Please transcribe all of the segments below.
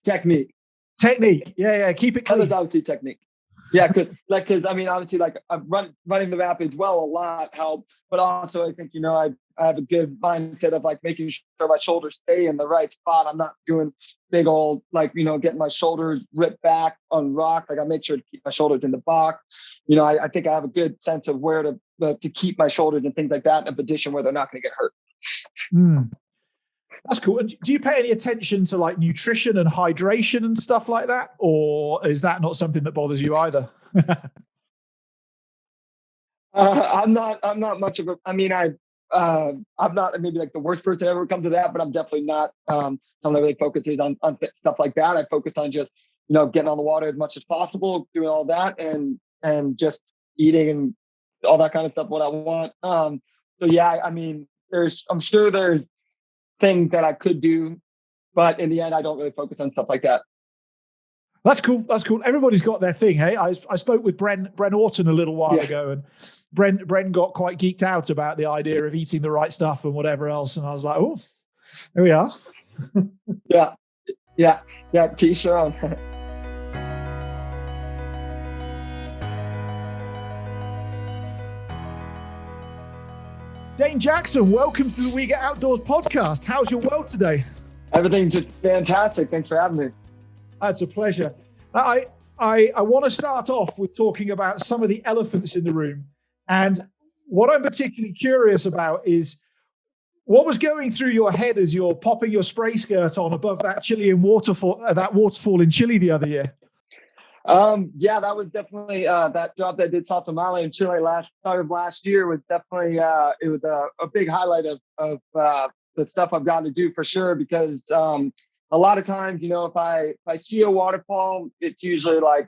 Technique. Yeah. Keep it clean. That's obviously technique. Yeah, because I mean, obviously, like running the rapids well a lot helped, but also I think I have a good mindset of like making sure my shoulders stay in the right spot. I'm not doing big old getting my shoulders ripped back on rock. Like I make sure to keep my shoulders in the box. I think I have a good sense of where to keep my shoulders and things like that in a position where they're not going to get hurt. That's cool. And do you pay any attention to like nutrition and hydration and stuff like that? Or is that not something that bothers you either? I'm not much of a, I mean, I'm not maybe like the worst person to ever come to that, but I'm definitely not someone that really focuses on stuff like that. I focus on just, getting on the water as much as possible, doing all that and just eating and all that kind of stuff, what I want. So yeah, I mean, I'm sure there's things that I could do, but in the end, I don't really focus on stuff like that. That's cool. Everybody's got their thing, hey? I spoke with Bren Orton a little while ago, and Bren got quite geeked out about the idea of eating the right stuff and whatever else. And I was like, oh, there we are. Yeah. Teach your own. Dane Jackson, welcome to the We Get Outdoors podcast. How's your world today? Everything's just fantastic. Thanks for having me. It's a pleasure. I want to start off with talking about some of the elephants in the room. And what I'm particularly curious about is what was going through your head as you're popping your spray skirt on above that Chilean waterfall, that waterfall in Chile the other year? Yeah, that was definitely that job that I did Salto Male in Chile start of last year was definitely it was a big highlight of the stuff I've gotten to do for sure, because a lot of times, if I see a waterfall, it's usually like,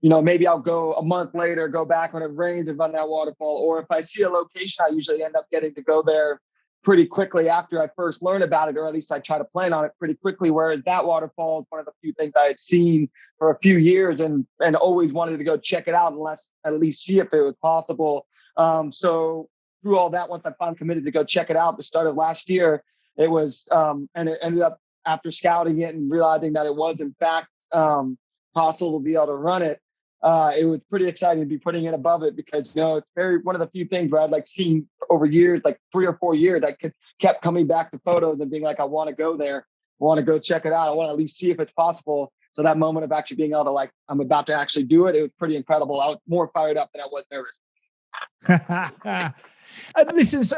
maybe I'll go a month later, go back when it rains and run that waterfall. Or if I see a location, I usually end up getting to go there pretty quickly after I first learn about it, or at least I try to plan on it pretty quickly. Whereas that waterfall is one of the few things I had seen for a few years and always wanted to go check it out unless at least see if it was possible. So through all that, once I finally committed to go check it out at the start of last year, it was, and it ended up after scouting it and realizing that it was in fact possible to be able to run it. It was pretty exciting to be putting it above it because, it's one of the few things where I'd like seen over years, like 3 or 4 years, I kept coming back to photos and being like, I want to go there. I want to go check it out. I want to at least see if it's possible. So that moment of actually being able to I'm about to actually do it, it was pretty incredible. I was more fired up than I was nervous. And listen, so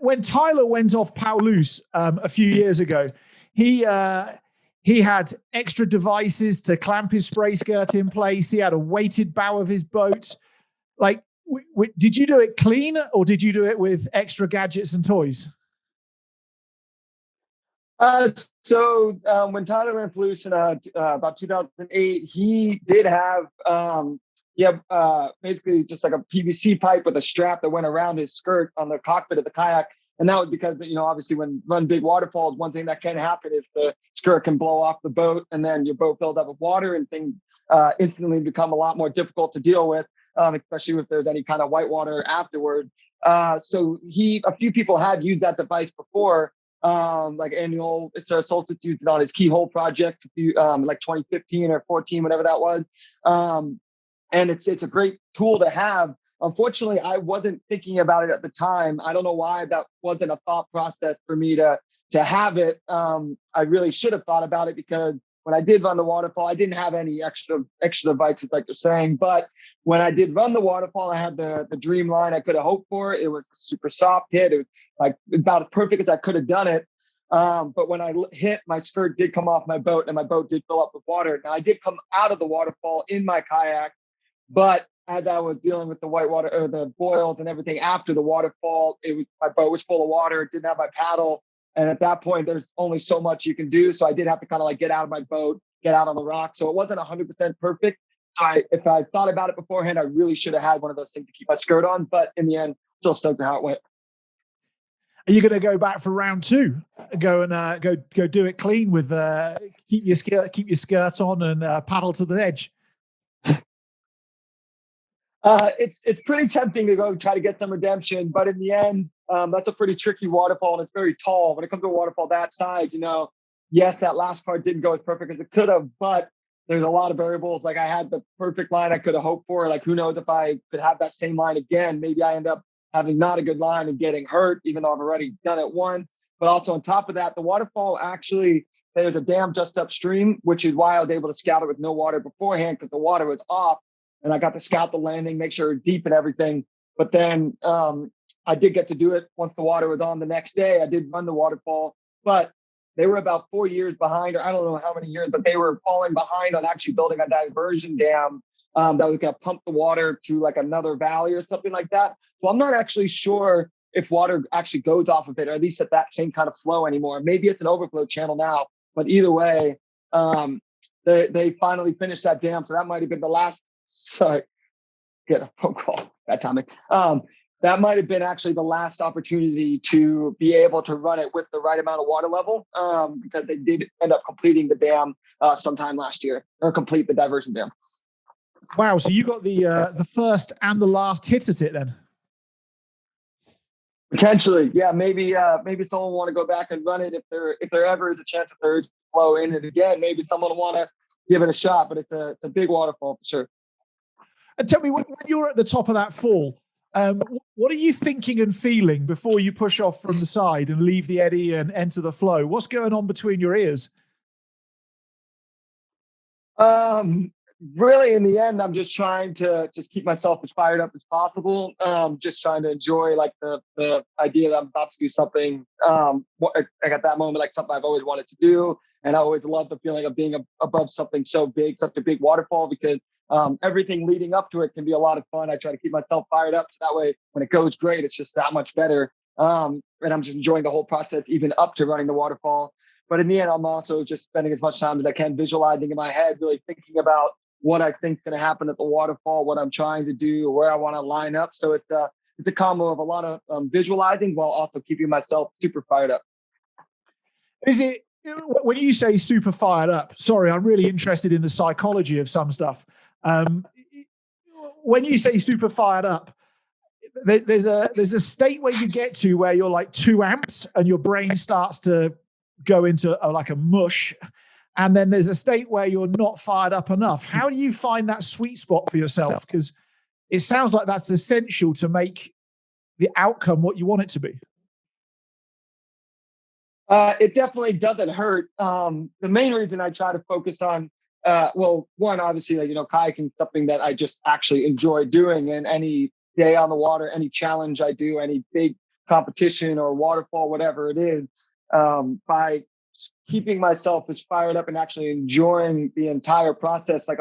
when Tyler went off Paulus a few years ago, he had extra devices to clamp his spray skirt in place. He had a weighted bow of his boat. Like, did you do it clean or did you do it with extra gadgets and toys? So when Tyler went loose in about 2008, he did have basically just like a PVC pipe with a strap that went around his skirt on the cockpit of the kayak. And that was because, obviously when run big waterfalls, one thing that can happen is the skirt can blow off the boat and then your boat fills up with water and things instantly become a lot more difficult to deal with, especially if there's any kind of whitewater afterward. So a few people had used that device before, like annual Solstice used it on his keyhole project, like 2015 or 14, whatever that was. And it's a great tool to have. Unfortunately, I wasn't thinking about it at the time. I don't know why that wasn't a thought process for me to have it. I really should have thought about it because when I did run the waterfall, I didn't have any extra devices like you're saying. But when I did run the waterfall, I had the dream line I could have hoped for. It was a super soft hit. It was like about as perfect as I could have done it. But when I hit, my skirt did come off my boat and my boat did fill up with water. Now I did come out of the waterfall in my kayak, but as I was dealing with the whitewater or the boils and everything after the waterfall, my boat was full of water. It didn't have my paddle. And at that point, there's only so much you can do. So I did have to kind of get out of my boat, get out on the rock. So it wasn't 100% perfect. If I thought about it beforehand, I really should have had one of those things to keep my skirt on. But in the end, still stoked with how it went. Are you going to go back for round 2? Go and go do it clean with keep your skirt on and paddle to the edge. It's pretty tempting to go try to get some redemption, but in the end, that's a pretty tricky waterfall and it's very tall. When it comes to a waterfall that size, yes, that last part didn't go as perfect as it could have, but there's a lot of variables. Like I had the perfect line I could have hoped for. Like who knows if I could have that same line again? Maybe I end up having not a good line and getting hurt, even though I've already done it once. But also on top of that, the waterfall actually, there's a dam just upstream, which is why I was able to scout it with no water beforehand because the water was off. And I got to scout the landing, make sure it was deep and everything. But then I did get to do it once the water was on the next day. I did run the waterfall, but they were about 4 years behind, or I don't know how many years, but they were falling behind on actually building a diversion dam that was going to pump the water to like another valley or something like that. So I'm not actually sure if water actually goes off of it, or at least at that same kind of flow anymore. Maybe it's an overflow channel now, but either way, they finally finished that dam. So that might have been the last. Sorry, get a phone call. Bad timing. That might have been actually the last opportunity to be able to run it with the right amount of water level, because they did end up completing the dam sometime last year, or complete the diversion dam. Wow! So you got the first and the last hit at it then. Potentially, yeah. Maybe someone will want to go back and run it if there ever is a chance that there's flow in it again. Maybe someone will want to give it a shot. But it's a big waterfall for sure. And tell me, when you're at the top of that fall, what are you thinking and feeling before you push off from the side and leave the eddy and enter the flow? What's going on between your ears? Really, in the end, I'm just trying to just keep myself as fired up as possible. Just trying to enjoy like the idea that I'm about to do something like at that moment, like something I've always wanted to do. And I always love the feeling of being above something so big, such a big waterfall, because everything leading up to it can be a lot of fun. I try to keep myself fired up so that way when it goes great, it's just that much better. And I'm just enjoying the whole process, even up to running the waterfall. But in the end, I'm also just spending as much time as I can visualizing in my head, really thinking about what I think is going to happen at the waterfall, what I'm trying to do, where I want to line up. So it's a combo of a lot of visualizing while also keeping myself super fired up. Is it, when you say super fired up, sorry, I'm really interested in the psychology of some stuff. When you say super fired up, there's a state where you get to where you're like 2 amps and your brain starts to go into like a mush. And then there's a state where you're not fired up enough. How do you find that sweet spot for yourself? Because it sounds like that's essential to make the outcome what you want it to be. It definitely doesn't hurt. The main reason I try to focus on, well, one, obviously, like, kayaking is something that I just actually enjoy doing. And any day on the water, any challenge I do, any big competition or waterfall, whatever it is, by keeping myself as fired up and actually enjoying the entire process. Like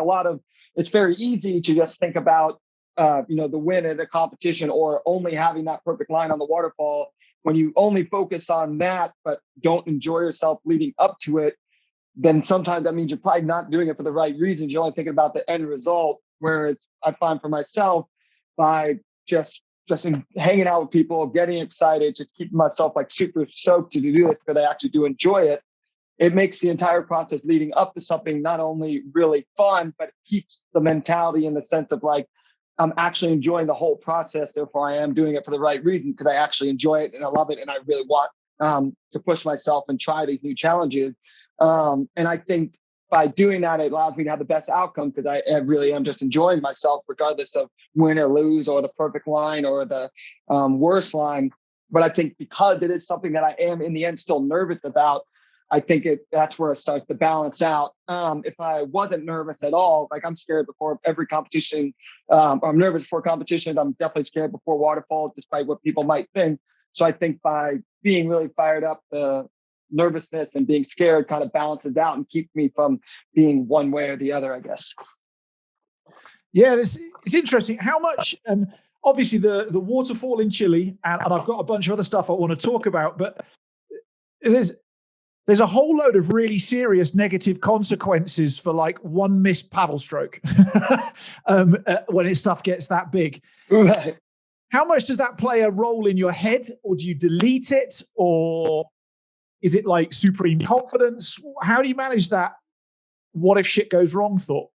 it's very easy to just think about, the win at a competition or only having that perfect line on the waterfall. When you only focus on that, but don't enjoy yourself leading up to it, then sometimes that means you're probably not doing it for the right reasons. You're only thinking about the end result. Whereas I find for myself, by just hanging out with people, getting excited, just keeping myself like super stoked to do this because I actually do enjoy it. It makes the entire process leading up to something not only really fun, but it keeps the mentality in the sense of like, I'm actually enjoying the whole process. Therefore, I am doing it for the right reason because I actually enjoy it and I love it. And I really want to push myself and try these new challenges. And I think by doing that, it allows me to have the best outcome because I really am just enjoying myself, regardless of win or lose or the perfect line or the worst line. But I think because it is something that I am in the end still nervous about, I think that's where it starts to balance out. If I wasn't nervous at all, like I'm scared before every competition, I'm nervous before competitions. I'm definitely scared before waterfalls, despite what people might think. So I think by being really fired up, the nervousness and being scared kind of balances out and keeps me from being one way or the other, I guess. Yeah, it's interesting. How much, obviously the waterfall in Chile, and I've got a bunch of other stuff I want to talk about, but there's a whole load of really serious negative consequences for like one missed paddle stroke when stuff gets that big. Right. How much does that play a role in your head, or do you delete it, or is it like supreme confidence? How do you manage that what if shit goes wrong thought?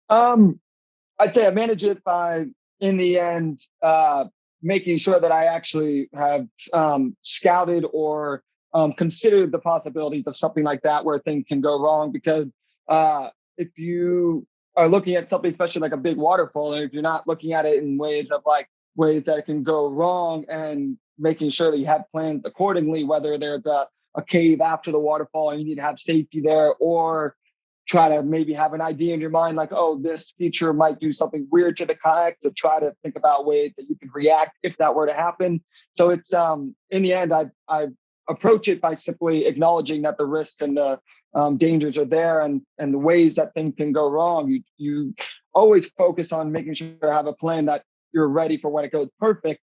I'd say I manage it by, in the end, making sure that I actually have scouted or considered the possibilities of something like that where things can go wrong. Because if you are looking at something, especially like a big waterfall, and if you're not looking at it in ways that can go wrong, and making sure that you have plans accordingly, whether there's a cave after the waterfall and you need to have safety there, or try to maybe have an idea in your mind like, oh, this feature might do something weird to the kayak, to try to think about ways that you can react if that were to happen. So it's in the end, I approach it by simply acknowledging that the risks and the dangers are there, and the ways that things can go wrong. You always focus on making sure you have a plan that you're ready for when it goes perfect,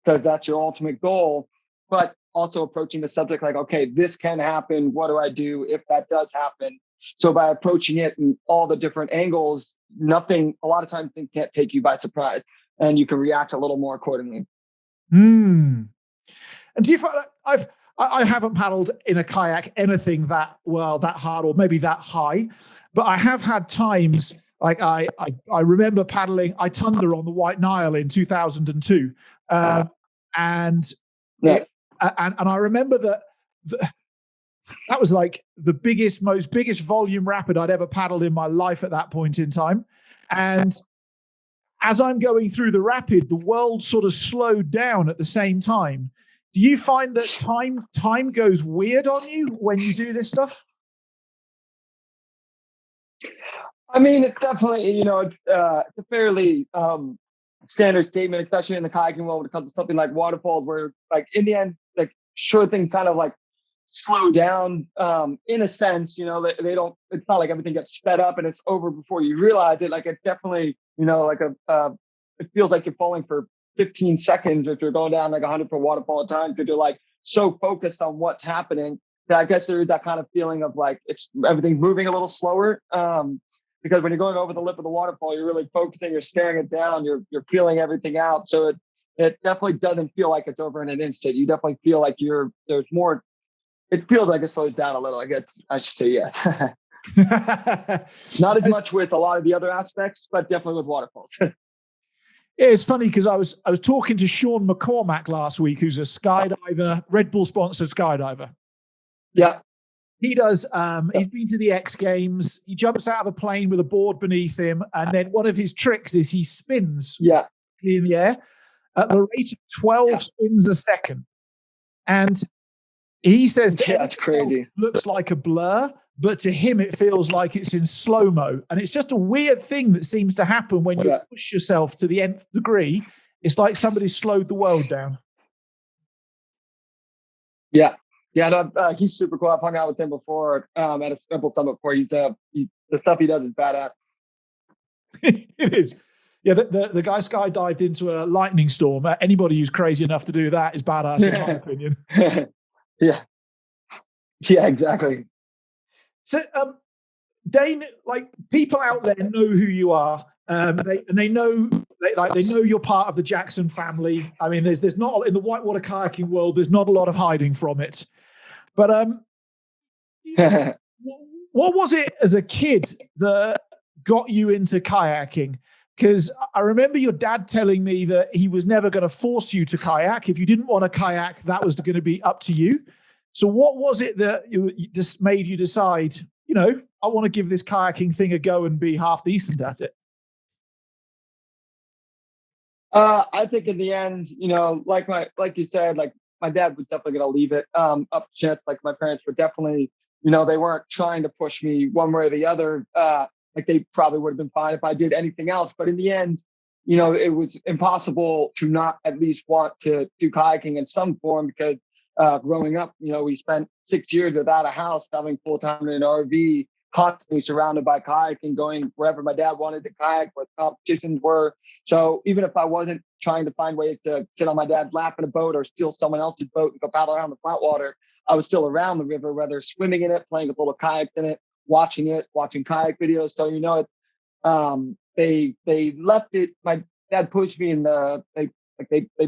because that's your ultimate goal. But also approaching the subject like, okay, this can happen. What do I do if that does happen? So by approaching it in all the different angles, a lot of times things can't take you by surprise, and you can react a little more accordingly. And do you find I haven't paddled in a kayak anything that hard or maybe that high, but I have had times like I remember paddling Itunda on the White Nile in 2002, and I remember that was like the biggest volume rapid I'd ever paddled in my life at that point in time. And as I'm going through the rapid, the world sort of slowed down at the same time. Do you find that time goes weird on you when you do this stuff? I mean, it's definitely, it's a fairly standard statement, especially in the kayaking world when it comes to something like waterfalls, where like in the end, like sure things kind of like slow down in a sense. They don't, it's not like everything gets sped up and it's over before you realize it. Like it definitely, like it feels like you're falling for 15 seconds if you're going down like 100-foot waterfall at a time, because you're like so focused on what's happening that I guess there is that kind of feeling of like everything's moving a little slower. Because when you're going over the lip of the waterfall, you're really focusing, you're staring it down, you're feeling everything out. So it definitely doesn't feel like it's over in an instant. You definitely feel like there's more. It feels like it slows down a little. I guess I should say yes. Not as much with a lot of the other aspects, but definitely with waterfalls. Yeah, it's funny because I was talking to Sean McCormack last week, who's a skydiver, Red Bull sponsored skydiver. Yeah. He does. He's been to the X Games. He jumps out of a plane with a board beneath him, and then one of his tricks is he spins in the air at the rate of 12 spins a second. And he says that's crazy. It looks like a blur, but to him it feels like it's in slow-mo. And it's just a weird thing that seems to happen when you push yourself to the nth degree. It's like somebody slowed the world down. Yeah. Yeah, no, he's super cool. I've hung out with him before at a Simple Summit before. The stuff he does is badass. It is. Yeah, the guy skydived into a lightning storm. Anybody who's crazy enough to do that is badass, in my opinion. Yeah, exactly. So, Dane, like people out there know who you are. They know you're part of the Jackson family. I mean, there's not in the whitewater kayaking world. There's not a lot of hiding from it. But what was it as a kid that got you into kayaking? Because I remember your dad telling me that he was never going to force you to kayak. If you didn't want to kayak, that was going to be up to you. So what was it that you just made you decide, I want to give this kayaking thing a go and be half decent at it? I think in the end, like you said, like my dad was definitely going to leave it up to chance. Like my parents were definitely, they weren't trying to push me one way or the other. Like they probably would have been fine if I did anything else. But in the end, it was impossible to not at least want to do kayaking in some form, because growing up, we spent 6 years without a house, traveling full time in an RV, constantly surrounded by kayaking, going wherever my dad wanted to kayak, where the competitions were. So even if I wasn't trying to find ways to sit on my dad's lap in a boat or steal someone else's boat and go paddle around the flat water, I was still around the river, whether swimming in it, playing with little kayaks in it, watching kayak videos. So, they left it. My dad pushed me they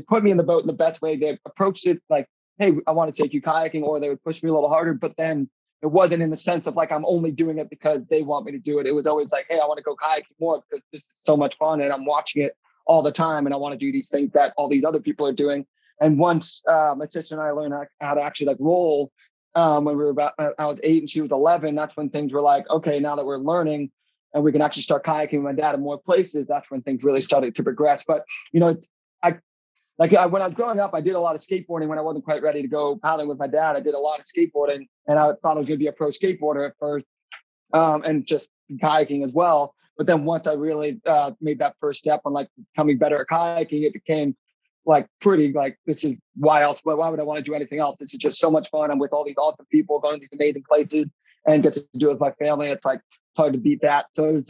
put me in the boat in the best way. They approached it like, hey, I want to take you kayaking, or they would push me a little harder. But then it wasn't in the sense of like, I'm only doing it because they want me to do it. It was always like, hey, I want to go kayaking more because this is so much fun and I'm watching it all the time. And I want to do these things that all these other people are doing. And once my sister and I learned how to actually like roll when we were I was 8 and she was 11, that's when things were like, okay, now that we're learning and we can actually start kayaking with my dad in more places, that's when things really started to progress. But, you know, when I was growing up, I did a lot of skateboarding when I wasn't quite ready to go paddling with my dad. I did a lot of skateboarding and I thought I was going to be a pro skateboarder at first and just kayaking as well. But then once I really made that first step on like becoming better at kayaking, it became like pretty like, this is why would I want to do anything else? This is just so much fun. I'm with all these awesome people going to these amazing places and get to do it with my family. It's hard to beat that. So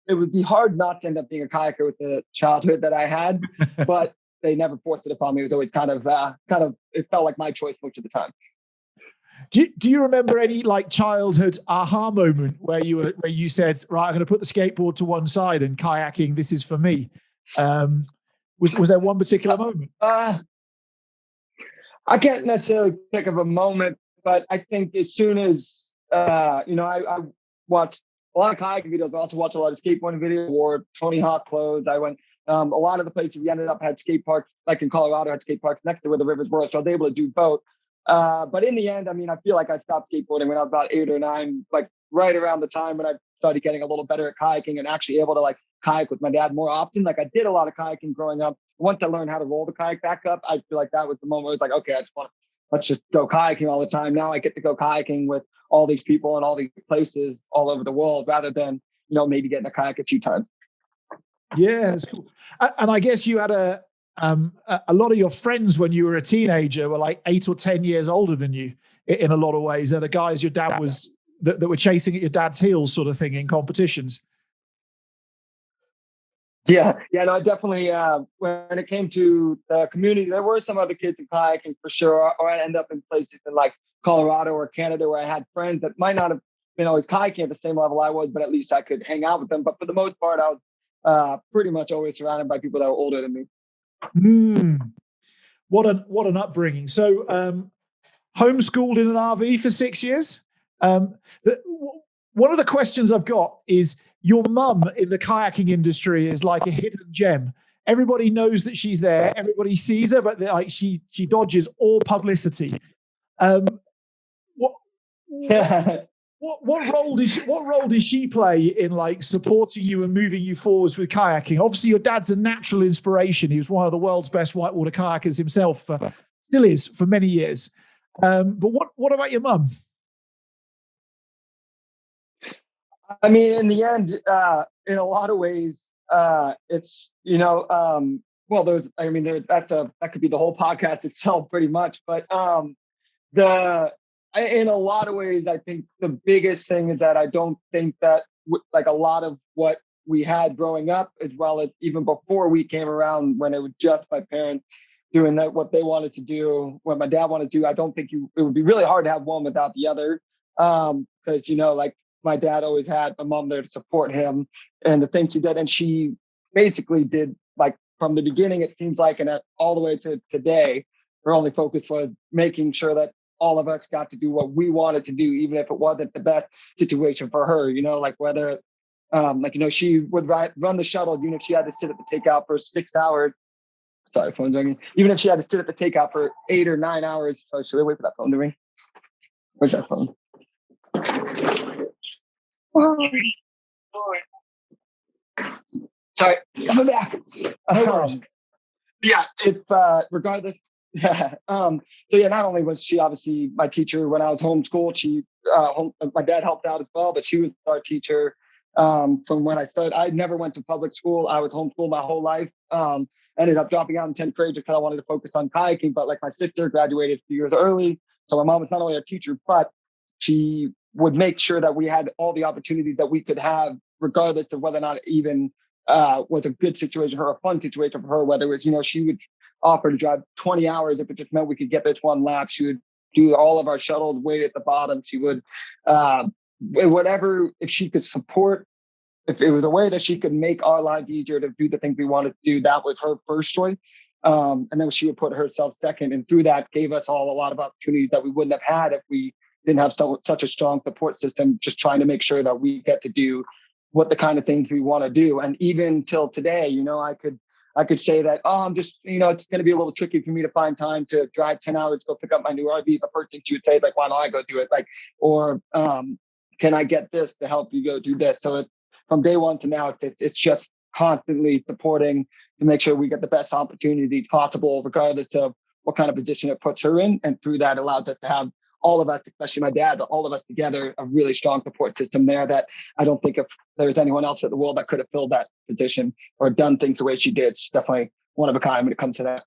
it would be hard not to end up being a kayaker with the childhood that I had, but they never forced it upon me. It was always kind of, it felt like my choice most of the time. Do you remember any like childhood aha moment where you said, right, I'm going to put the skateboard to one side and kayaking, this is for me? Was there one particular moment? I can't necessarily think of a moment, but I think as soon as, I watched a lot of kayaking videos, but I also watched a lot of skateboarding videos, wore Tony Hawk clothes. I went, a lot of the places we ended up had skate parks, like in Colorado, had skate parks next to where the rivers were. So I was able to do both. But in the end, I mean, I feel like I stopped skateboarding when I was about 8 or 9, like right around the time when I started getting a little better at kayaking and actually able to like kayak with my dad more often. Like I did a lot of kayaking growing up. Once I learned how to roll the kayak back up, I feel like that was the moment where it's like, okay, let's just go kayaking all the time. Now I get to go kayaking with all these people and all these places all over the world rather than, maybe getting a kayak a few times. Yeah, that's cool. And I guess you had a lot of your friends when you were a teenager were like 8 or 10 years older than you in a lot of ways. They're the guys your dad was that were chasing at your dad's heels sort of thing in competitions. Yeah, no, I definitely, when it came to the community, there were some other kids in kayaking for sure, or I'd end up in places in like Colorado or Canada where I had friends that might not have been always kayaking at the same level I was, but at least I could hang out with them. But for the most part, I was pretty much always surrounded by people that were older than me. What an upbringing. So homeschooled in an RV for 6 years. One of the questions I've got is, your mum in the kayaking industry is like a hidden gem. Everybody knows that she's there. Everybody sees her, but like she dodges all publicity. What role does she play in like supporting you and moving you forwards with kayaking? Obviously, your dad's a natural inspiration. He was one of the world's best whitewater kayakers himself, still is for many years. But what about your mum? I mean, in the end, in a lot of ways, it's, that could be the whole podcast itself pretty much. But in a lot of ways, I think the biggest thing is that I don't think that like a lot of what we had growing up, as well as even before we came around, when it was just my parents doing what they wanted to do, what my dad wanted to do, I don't think it would be really hard to have one without the other. Because, like, my dad always had my mom there to support him and the things she did. And she basically did, like, from the beginning, it seems like, and all the way to today, her only focus was making sure that all of us got to do what we wanted to do, even if it wasn't the best situation for her, like whether, she would run the shuttle, even if she had to sit at the takeout for 6 hours. Sorry, phone's ringing. Even if she had to sit at the takeout for 8 or 9 hours. Sorry, should I wait for that phone to ring? Where's that phone? Sorry, coming back. Regardless. Not only was she obviously my teacher when I was homeschooled, my dad helped out as well, but she was our teacher from when I started. I never went to public school. I was homeschooled my whole life. Ended up dropping out in 10th grade just because I wanted to focus on kayaking. But like my sister graduated a few years early. So my mom was not only a teacher, but she would make sure that we had all the opportunities that we could have, regardless of whether or not it even was a good situation for her, a fun situation for her, whether it was, she would offer to drive 20 hours if it just meant we could get this one lap. She would do all of our shuttles way at the bottom. She would, whatever, if she could support, if it was a way that she could make our lives easier to do the things we wanted to do, that was her first choice. And then she would put herself second. And through that, gave us all a lot of opportunities that we wouldn't have had if we didn't have such a strong support system, just trying to make sure that we get to do what the kind of things we want to do. And even till today, I could say that, oh, I'm just, it's going to be a little tricky for me to find time to drive 10 hours to go pick up my new RV. The first thing she would say, like, why don't I go do it? Like, or can I get this to help you go do this? So from day one to now, it's just constantly supporting to make sure we get the best opportunities possible, regardless of what kind of position it puts her in. And through that allows us to have all of us, especially my dad, but all of us together, a really strong support system there that I don't think if there's anyone else in the world that could have filled that position or done things the way she did. She's definitely one of a kind when it comes to that.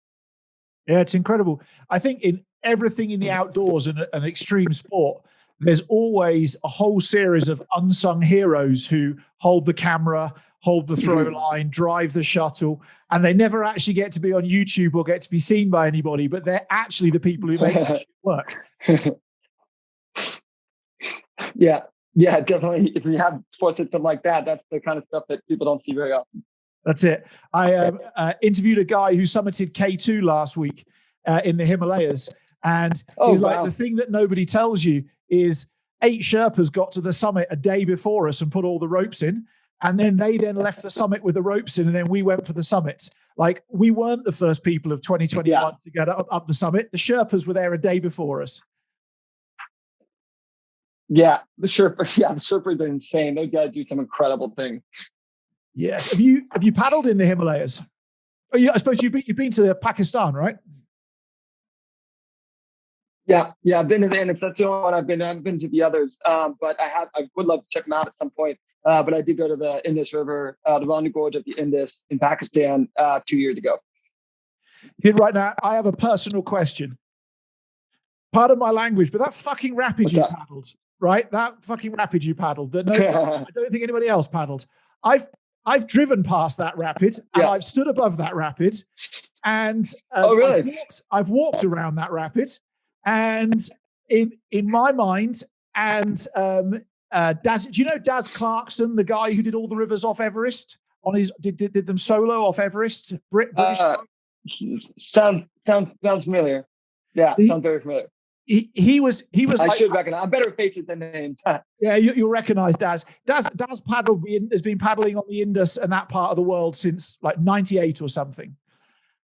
Yeah, it's incredible. I think in everything in the outdoors and an extreme sport, there's always a whole series of unsung heroes who hold the camera, hold the throw line, drive the shuttle, and they never actually get to be on YouTube or get to be seen by anybody, but they're actually the people who make that shit work. Yeah, definitely. If we have a support system like that, that's the kind of stuff that people don't see very often. That's it. I interviewed a guy who summited K2 last week in the Himalayas, and he's like, the thing that nobody tells you is 8 Sherpas got to the summit a day before us and put all the ropes in, and then they left the summit with the ropes in, and then we went for the summit. Like, we weren't the first people of 2021 to get up the summit. The Sherpas were there a day before us. Yeah, the Sherpas are insane. Those guys do some incredible things. Yes. Have you paddled in the Himalayas? Oh, I suppose you've been to Pakistan, right? Yeah, I've been to the Indus. That's the only one I've been. I haven't been to the others, but I would love to check them out at some point. But I did go to the Indus River, the Rani Gorge of the Indus in Pakistan 2 years ago. Right now, I have a personal question. Pardon my language, but that fucking rapid you paddled, right? That fucking rapid you paddled. That I don't think anybody else paddled. I've driven past that rapid, and I've stood above that rapid, and really? I've walked around that rapid, and in my mind, and Daz, do you know Daz Clarkson, the guy who did all the rivers off Everest? Did them solo off Everest? British sounds familiar. Yeah, sounds very familiar. He was. I should recognize. I'm better at faces than names. Yeah, you'll recognize Daz. Daz has been paddling on the Indus and that part of the world since like 98 or something.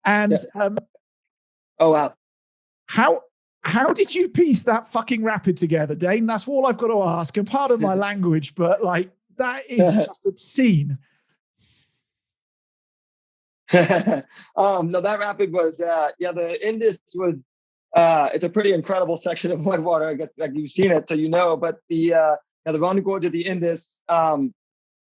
And oh wow, how did you piece that fucking rapid together, Dane? That's all I've got to ask. And pardon my language, but like that is just obscene. No, that rapid was the Indus was. It's a pretty incredible section of Whitewater. I guess like you've seen it, so you know. But the Rani Gorge of the Indus,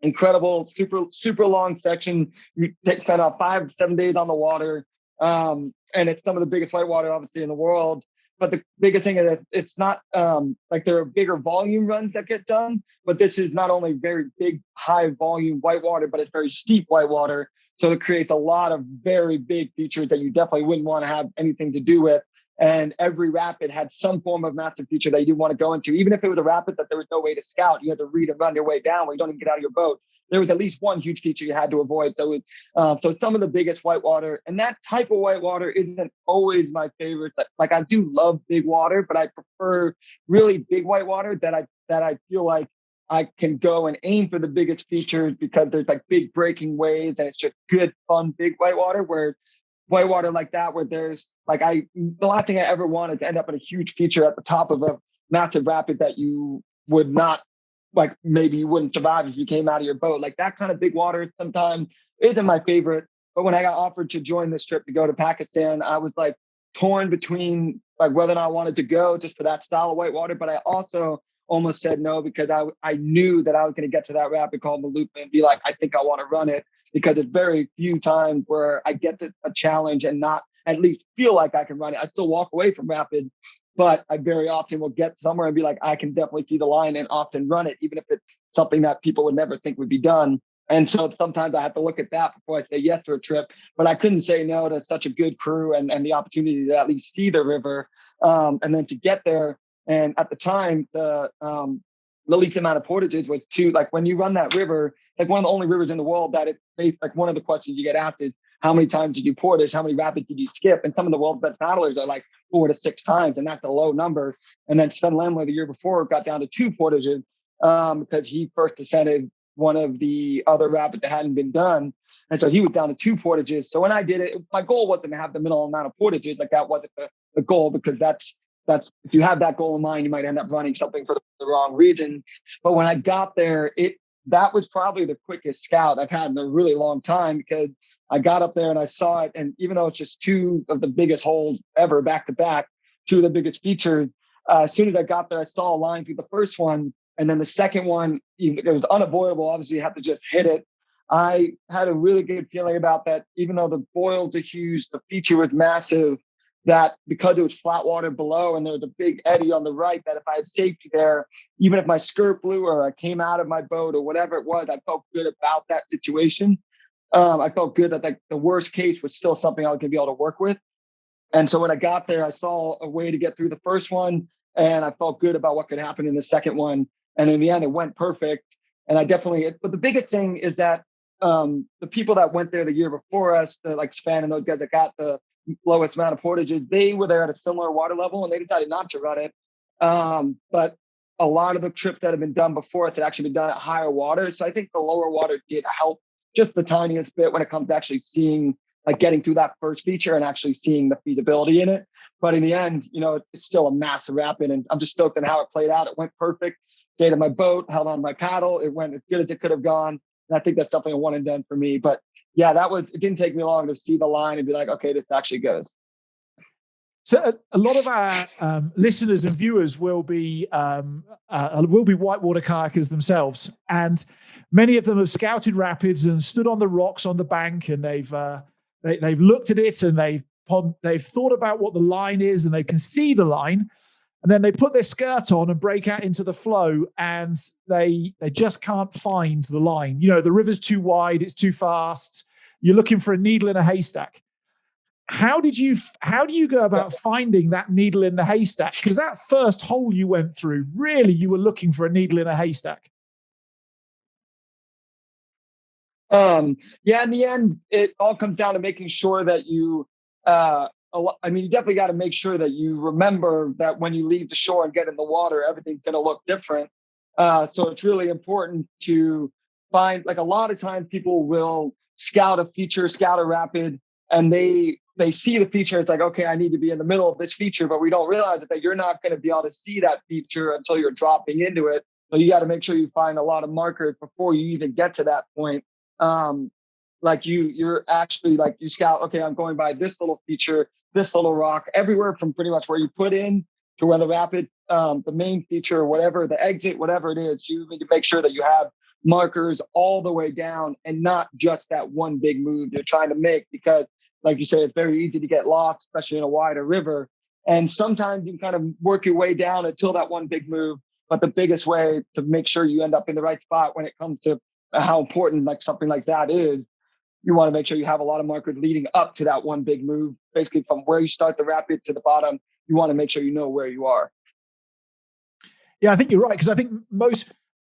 incredible, super long section. You spend about 5 to 7 days on the water, and it's some of the biggest whitewater, obviously, in the world. But the biggest thing is that it's not like there are bigger volume runs that get done, but this is not only very big, high volume whitewater, but it's very steep whitewater. So it creates a lot of very big features that you definitely wouldn't want to have anything to do with. And every rapid had some form of massive feature that you didn't want to go into. Even if it was a rapid that there was no way to scout, you had to read and run your way down where you don't even get out of your boat. There was at least one huge feature you had to avoid. So some of the biggest whitewater, and that type of whitewater isn't always my favorite. Like I do love big water, but I prefer really big whitewater that I feel like I can go and aim for the biggest features because there's like big breaking waves and it's just good, fun, big whitewater where whitewater like that, where there's like the last thing I ever wanted to end up in a huge feature at the top of a massive rapid that you would not like, maybe you wouldn't survive if you came out of your boat. Like that kind of big water sometimes isn't my favorite. But when I got offered to join this trip to go to Pakistan, I was like torn between like whether or not I wanted to go just for that style of whitewater. But I also almost said no because I knew that I was going to get to that rapid called Malupa and be like, I think I want to run it. Because it's very few times where I get to a challenge and not at least feel like I can run it. I still walk away from rapid, but I very often will get somewhere and be like, I can definitely see the line and often run it, even if it's something that people would never think would be done. And so sometimes I have to look at that before I say yes to a trip, but I couldn't say no to such a good crew and the opportunity to at least see the river. And then to get there. And at the time, the least amount of portages was 2. Like when you run that river, like one of the only rivers in the world that it's based, like one of the questions you get asked is how many times did you portage? How many rapids did you skip? And some of the world's best paddlers are like 4 to 6 times, and that's a low number. And then Sven Lemler the year before got down to 2 portages because he first descended one of the other rapids that hadn't been done. And so he was down to 2 portages. So when I did it, my goal wasn't to have the minimal amount of portages. Like that wasn't the goal, because that's if you have that goal in mind, you might end up running something for the wrong reason. But when I got there, that was probably the quickest scout I've had in a really long time, because I got up there and I saw it. And even though it's just 2 of the biggest holes ever back to back, 2 of the biggest features, as soon as I got there, I saw a line through the first one. And then the second one, it was unavoidable. Obviously, you have to just hit it. I had a really good feeling about that, even though the boils are huge, the feature was massive, that because it was flat water below and there was a big eddy on the right, that if I had safety there, even if my skirt blew or I came out of my boat or whatever it was, I felt good about that situation. I felt good that the worst case was still something I was going to be able to work with. And so when I got there, I saw a way to get through the first one, and I felt good about what could happen in the second one. And in the end, it went perfect. And but the biggest thing is that the people that went there the year before us, like Sven and those guys that got the lowest amount of portages, they were there at a similar water level and they decided not to run it. But a lot of the trips that have been done before it had actually been done at higher water. So I think the lower water did help just the tiniest bit when it comes to actually seeing, like getting through that first feature and actually seeing the feasibility in it. But in the end, it's still a massive rapid, and I'm just stoked on how it played out. It went perfect. Stayed on my boat, held on my paddle. It went as good as it could have gone. And I think that's definitely a one and done for me. But yeah, it didn't take me long to see the line and be like, okay, this actually goes. So a lot of our listeners and viewers will be whitewater kayakers themselves, and many of them have scouted rapids and stood on the rocks on the bank, and they've looked at it and they've thought about what the line is, and they can see the line. And then they put their skirt on and break out into the flow, and they just can't find the line. The river's too wide, it's too fast. You're looking for a needle in a haystack. How do you go about finding that needle in the haystack? Because that first hole you went through, really, you were looking for a needle in a haystack. In the end, it all comes down to making sure that you you definitely got to make sure that you remember that when you leave the shore and get in the water, everything's going to look different. So it's really important to find, like, a lot of times people will scout a feature, scout a rapid, and they see the feature. It's like, okay, I need to be in the middle of this feature, but we don't realize that you're not going to be able to see that feature until you're dropping into it. So you got to make sure you find a lot of markers before you even get to that point. Like you're actually, like, you scout, okay, I'm going by this little feature, this little rock, everywhere from pretty much where you put in to where the rapid, the main feature, whatever, the exit, whatever it is, you need to make sure that you have markers all the way down and not just that one big move you're trying to make, because like you say, it's very easy to get lost, especially in a wider river. And sometimes you can kind of work your way down until that one big move. But the biggest way to make sure you end up in the right spot when it comes to how important like something like that is, you want to make sure you have a lot of markers leading up to that one big move. Basically, from where you start the rapid to the bottom, you want to make sure you know where you are. Yeah, I think you're right, because I think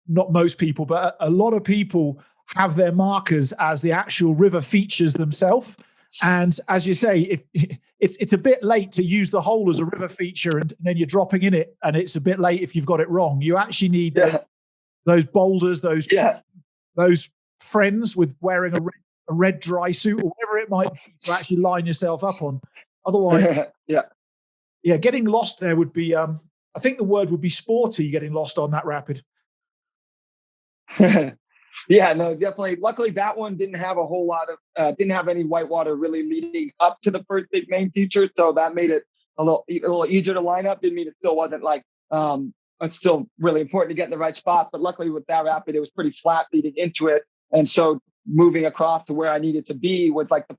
not most people, but a lot of people have their markers as the actual river features themselves. And as you say, it's a bit late to use the hole as a river feature, and then you're dropping in it, and it's a bit late if you've got it wrong. You actually need those boulders, those friends with wearing a red dry suit or whatever it might be to actually line yourself up on. Otherwise, getting lost there would be, I think the word would be sporty, getting lost on that rapid. Yeah, no, definitely. Luckily, that one didn't have a whole lot of, didn't have any whitewater really leading up to the first big main feature. So that made it a little easier to line up. Didn't mean it still wasn't like, it's still really important to get in the right spot. But luckily with that rapid, it was pretty flat leading into it. And so moving across to where I needed to be was like that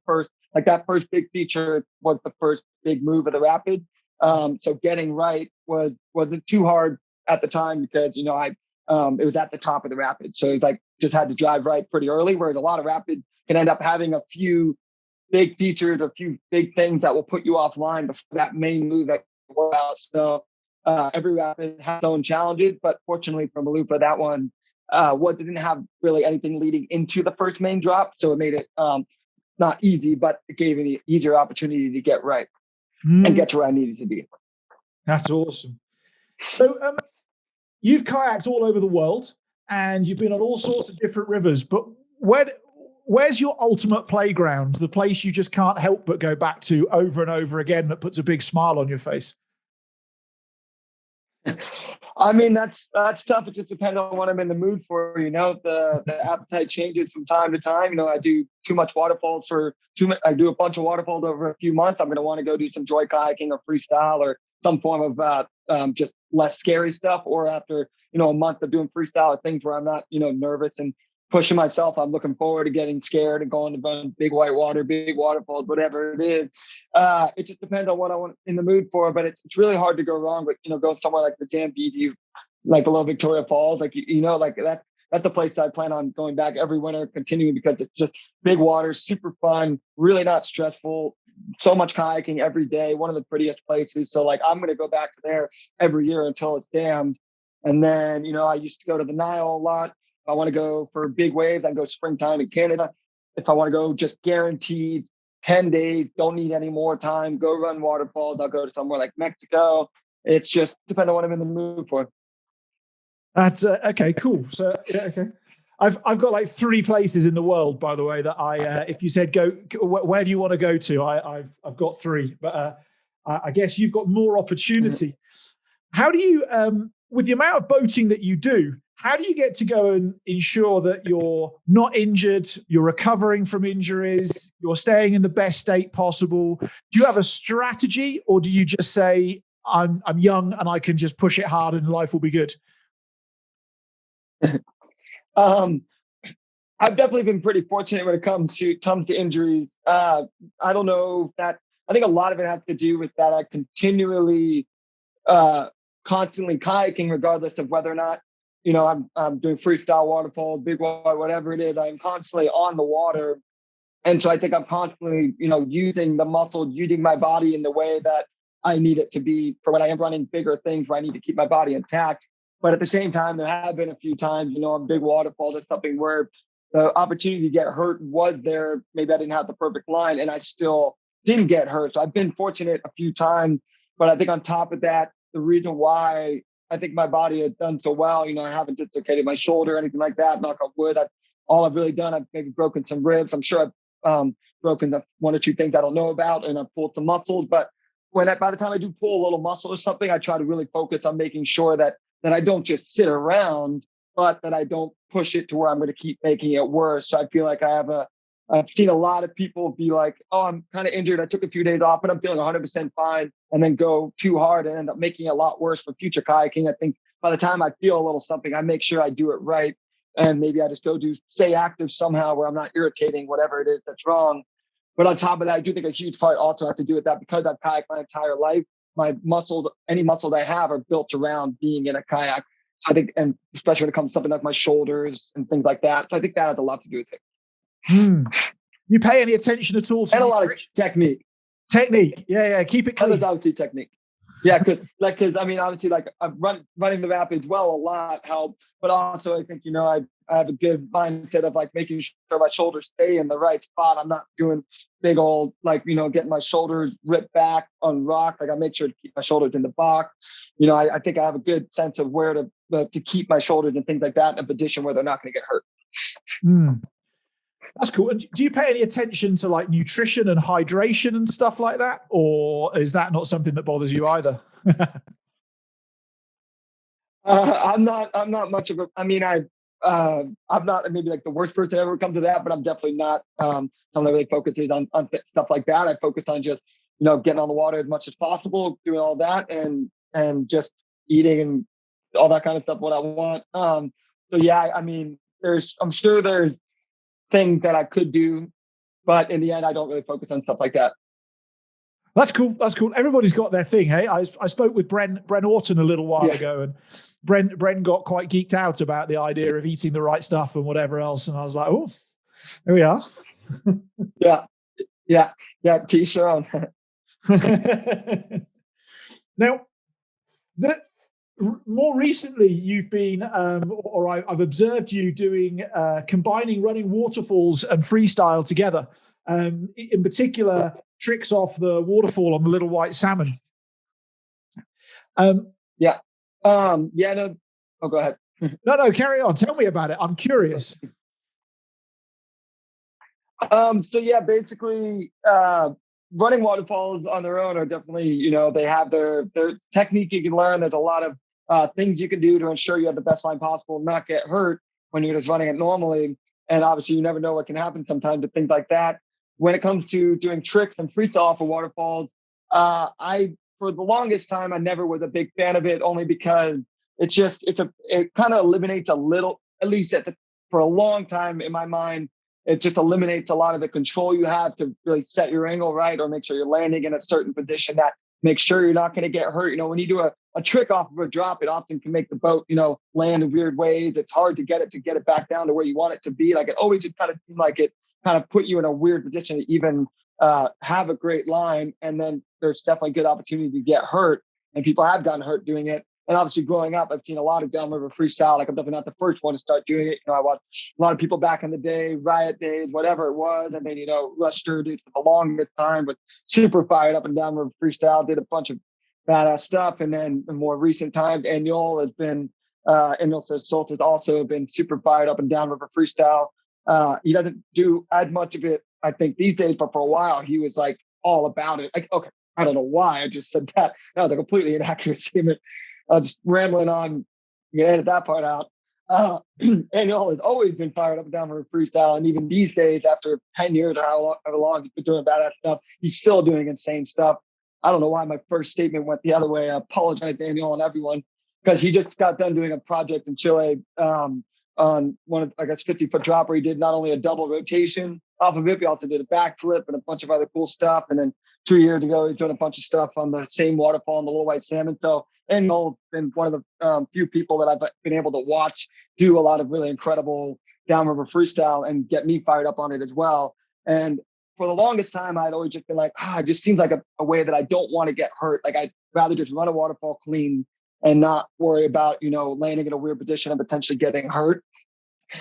first big feature was the first big move of the rapid. So getting right wasn't too hard at the time, because, it was at the top of the rapid. So it's like, just had to drive right pretty early, whereas a lot of rapid can end up having a few big features, a few big things that will put you offline before that main move that we're out. So every rapid has its own challenges, but fortunately for Malupa, that one didn't have really anything leading into the first main drop. So it made it not easy, but it gave me an easier opportunity to get right and get to where I needed to be. That's awesome. So you've kayaked all over the world and you've been on all sorts of different rivers, but where's your ultimate playground? The place you just can't help but go back to over and over again that puts a big smile on your face? I mean, that's tough. It just depends on what I'm in the mood for. The appetite changes from time to time. I do too much waterfalls I do a bunch of waterfalls over a few months. I'm going to want to go do some joy kayaking or freestyle or some form of just less scary stuff. Or after, a month of doing freestyle or things where I'm not, nervous and pushing myself, I'm looking forward to getting scared and going to run big whitewater, big waterfalls, whatever it is. It just depends on what I want in the mood for, but it's really hard to go wrong with, going somewhere like the Zambezi, like below Victoria Falls, like, like that's a place I plan on going back every winter, continuing, because it's just big water, super fun, really not stressful, so much kayaking every day, one of the prettiest places. So like, I'm going to go back there every year until it's damned. And then, I used to go to the Nile a lot. If I want to go for big waves, I go springtime in Canada. If I want to go just guaranteed 10 days, don't need any more time, go run waterfalls, I'll go to somewhere like Mexico. It's just depending on what I'm in the mood for. That's okay, cool. So, okay. I've got like 3 places in the world, by the way, that if you said go, where do you want to go to? I've got 3, but I guess you've got more opportunity. Mm-hmm. How do you, with the amount of boating that you do, how do you get to go and ensure that you're not injured, you're recovering from injuries, you're staying in the best state possible? Do you have a strategy, or do you just say, I'm young and I can just push it hard and life will be good? I've definitely been pretty fortunate when it comes to injuries. I don't know that. I think a lot of it has to do with that I continually, constantly kayaking, regardless of whether or not, I'm doing freestyle waterfall, big water, whatever it is. I'm constantly on the water, and so I think I'm constantly, using the muscle, using my body in the way that I need it to be for when I am running bigger things where I need to keep my body intact. But at the same time, there have been a few times, on big waterfalls or something where the opportunity to get hurt was there. Maybe I didn't have the perfect line and I still didn't get hurt. So I've been fortunate a few times. But I think on top of that, the reason why I think my body has done so well, I haven't dislocated my shoulder or anything like that, knock on wood. All I've really done, I've maybe broken some ribs. I'm sure I've broken 1 or 2 things I don't know about, and I've pulled some muscles. But by the time I do pull a little muscle or something, I try to really focus on making sure that I don't just sit around, but that I don't push it to where I'm going to keep making it worse. So I feel like I've seen a lot of people be like, oh, I'm kind of injured. I took a few days off, but I'm feeling 100% fine, and then go too hard and end up making it a lot worse for future kayaking. I think by the time I feel a little something, I make sure I do it right. And maybe I just stay active somehow where I'm not irritating whatever it is that's wrong. But on top of that, I do think a huge part also has to do with that, because I've kayaked my entire life. My muscles, any muscles I have, are built around being in a kayak. So I think, and especially when it comes to something like my shoulders and things like that. So I think that has a lot to do with it. You pay any attention at all to and a lot of technique? Yeah. Keep it clean. And obviously technique. Yeah, because I mean, obviously, like running the rapids well a lot helped, but also I think I have a good mindset of like making sure my shoulders stay in the right spot. I'm not doing big old getting my shoulders ripped back on rock. Like I make sure to keep my shoulders in the box. I think I have a good sense of where to keep my shoulders and things like that in a position where they're not going to get hurt. That's cool. And do you pay any attention to like nutrition and hydration and stuff like that? Or is that not something that bothers you either? I'm not much of a, I mean, I'm not maybe like the worst person to ever come to that, but I'm definitely not someone that really focuses on stuff like that. I focus on just, getting on the water as much as possible, doing all that and just eating and all that kind of stuff, what I want. So yeah, I mean, I'm sure there's things that I could do, but in the end, I don't really focus on stuff like that. That's cool. Everybody's got their thing. Hey, I spoke with Bren Orton a little while ago, and Bren got quite geeked out about the idea of eating the right stuff and whatever else. And I was like, oh, there we are. Yeah. Teach your own. Now, more recently, you've been, or I've observed you doing, combining running waterfalls and freestyle together. In particular, tricks off the waterfall on the little white salmon. No. Oh, go ahead. No, carry on. Tell me about it. I'm curious. So yeah, basically, running waterfalls on their own are definitely, they have their technique you can learn. There's a lot of things you can do to ensure you have the best line possible, and not get hurt when you're just running it normally. And obviously, you never know what can happen sometimes with things like that. When it comes to doing tricks and freestyle for waterfalls, for the longest time, I never was a big fan of it, only because it kind of eliminates a little, at least for a long time in my mind, it just eliminates a lot of the control you have to really set your angle right, or make sure you're landing in a certain position that makes sure you're not going to get hurt. When you do a trick off of a drop, it often can make the boat, land in weird ways. It's hard to get it back down to where you want it to be. Like, it always just kind of seemed like it kind of put you in a weird position to even have a great line. And then there's definitely good opportunity to get hurt, and people have gotten hurt doing it. And obviously, growing up, I've seen a lot of downriver freestyle. Like, I'm definitely not the first one to start doing it. I watched a lot of people back in the day, Riot days, whatever it was. And then, Ruster did for the longest time, but super fired up and downriver freestyle, did a bunch of badass stuff. And then in more recent times, Annual Salt has also been super fired up and downriver freestyle. He doesn't do as much of it, I think, these days, but for a while, he was like all about it. Like, okay, I don't know why I just said that. That was a completely inaccurate statement. Just rambling on, you can edit that part out. Annual has always been fired up and down for freestyle. And even these days, after 10 years or however long he's been doing badass stuff, he's still doing insane stuff. I don't know why my first statement went the other way. I apologize to Annual and everyone, because he just got done doing a project in Chile on one of, 50-foot drop, where he did not only a double rotation off of it, he also did a backflip and a bunch of other cool stuff. And then 2 years ago, he's doing a bunch of stuff on the same waterfall on the Little White Salmon. So Annual's been one of the few people that I've been able to watch do a lot of really incredible downriver freestyle and get me fired up on it as well. And for the longest time, I'd always just been like, it just seems like a way that I don't want to get hurt. Like, I'd rather just run a waterfall clean and not worry about, landing in a weird position and potentially getting hurt.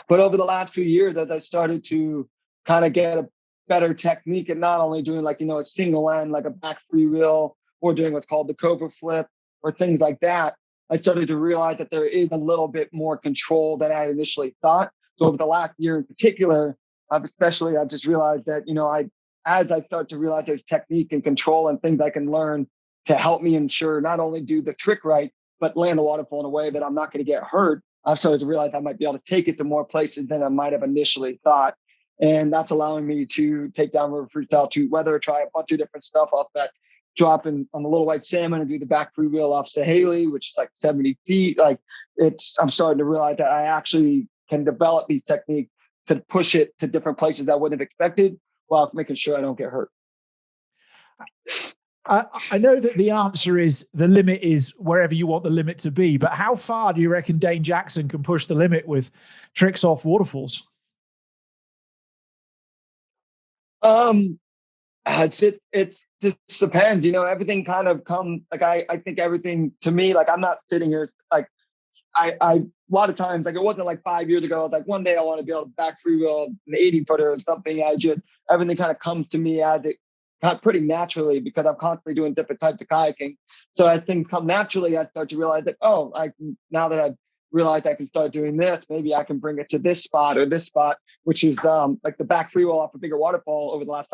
But over the last few years, as I started to kind of get a better technique and not only doing a single end, like a back free wheel, or doing what's called the Cobra flip, or things like that, I started to realize that there is a little bit more control than I initially thought. So over the last year in particular, I've just realized that, as I start to realize there's technique and control and things I can learn to help me ensure not only do the trick right, but land the waterfall in a way that I'm not going to get hurt, I've started to realize I might be able to take it to more places than I might have initially thought. And that's allowing me to take downriver freestyle to whether try a bunch of different stuff off that drop on the Little White Salmon, and do the back free wheel off Sahaley, which is like 70 feet. I'm starting to realize that I actually can develop these techniques to push it to different places I wouldn't have expected, while making sure I don't get hurt. I know that the answer is the limit is wherever you want the limit to be, but how far do you reckon Dane Jackson can push the limit with tricks off waterfalls? It just depends, everything kind of comes, I think everything to me, I'm not sitting here, I a lot of times, it wasn't like 5 years ago, I was like, one day I want to be able to back free wheel an 80-footer or something. Everything kind of comes to me as it got pretty naturally, because I'm constantly doing different types of kayaking. So as things come naturally, I start to realize that, now that I've realized I can start doing this, maybe I can bring it to this spot or this spot, which is the back free wheel off a bigger waterfall. Over the last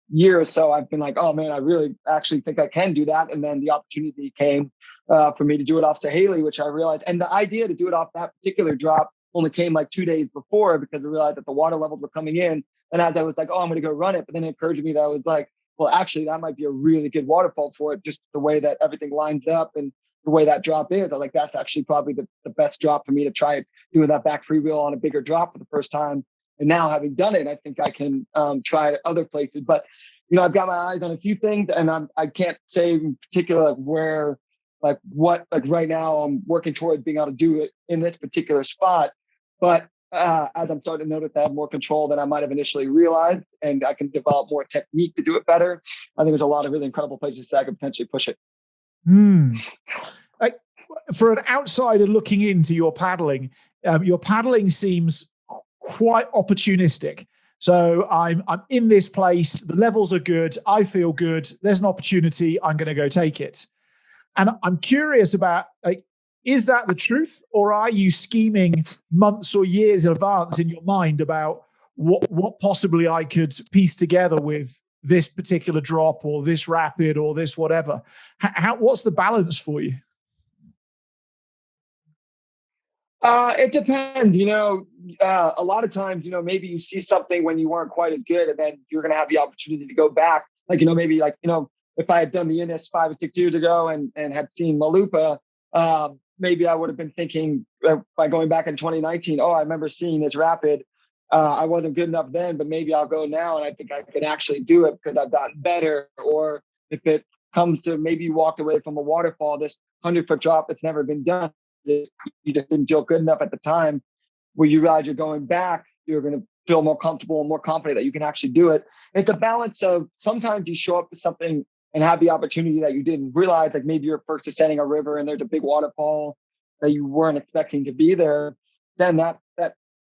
year or so, I've been like, oh man, I really actually think I can do that. And then the opportunity came for me to do it off Sahaley, which I realized. And the idea to do it off that particular drop only came 2 days before, because I realized that the water levels were coming in. And as I was like, I'm going to go run it. But then it occurred to me that I was like, well, actually, that might be a really good waterfall for it, just the way that everything lines up and the way that drop is. I like, that's actually probably the best drop for me to try doing that back free wheel on a bigger drop for the first time. And now, having done it, I think I can try it other places. But, I've got my eyes on a few things, and I can't say in particular where, what right now I'm working toward being able to do it in this particular spot. But as I'm starting to notice I have more control than I might have initially realized, and I can develop more technique to do it better, I think there's a lot of really incredible places that I could potentially push it. For an outsider looking into your paddling seems quite opportunistic. So I'm in this place, the levels are good, I feel good, there's an opportunity, I'm going to go take it. And I'm curious about, is that the truth, or are you scheming months or years in advance in your mind about what possibly I could piece together with this particular drop or this rapid or this whatever. What's the balance for you? It depends, a lot of times, maybe you see something when you weren't quite as good, and then you're going to have the opportunity to go back. Like, maybe like, if I had done the Innis 5 or 6 years ago and had seen Malupa, maybe I would have been thinking by going back in 2019, I remember seeing this rapid. I wasn't good enough then, but maybe I'll go now and I think I can actually do it because I've gotten better. Or if it comes to maybe you walked away from a waterfall, this 100-foot drop that's never been done, you just didn't feel good enough at the time, where you realize you're going back, you're going to feel more comfortable and more confident that you can actually do it. And it's a balance of sometimes you show up to something and have the opportunity that you didn't realize, like maybe you're first ascending a river and there's a big waterfall that you weren't expecting to be there, then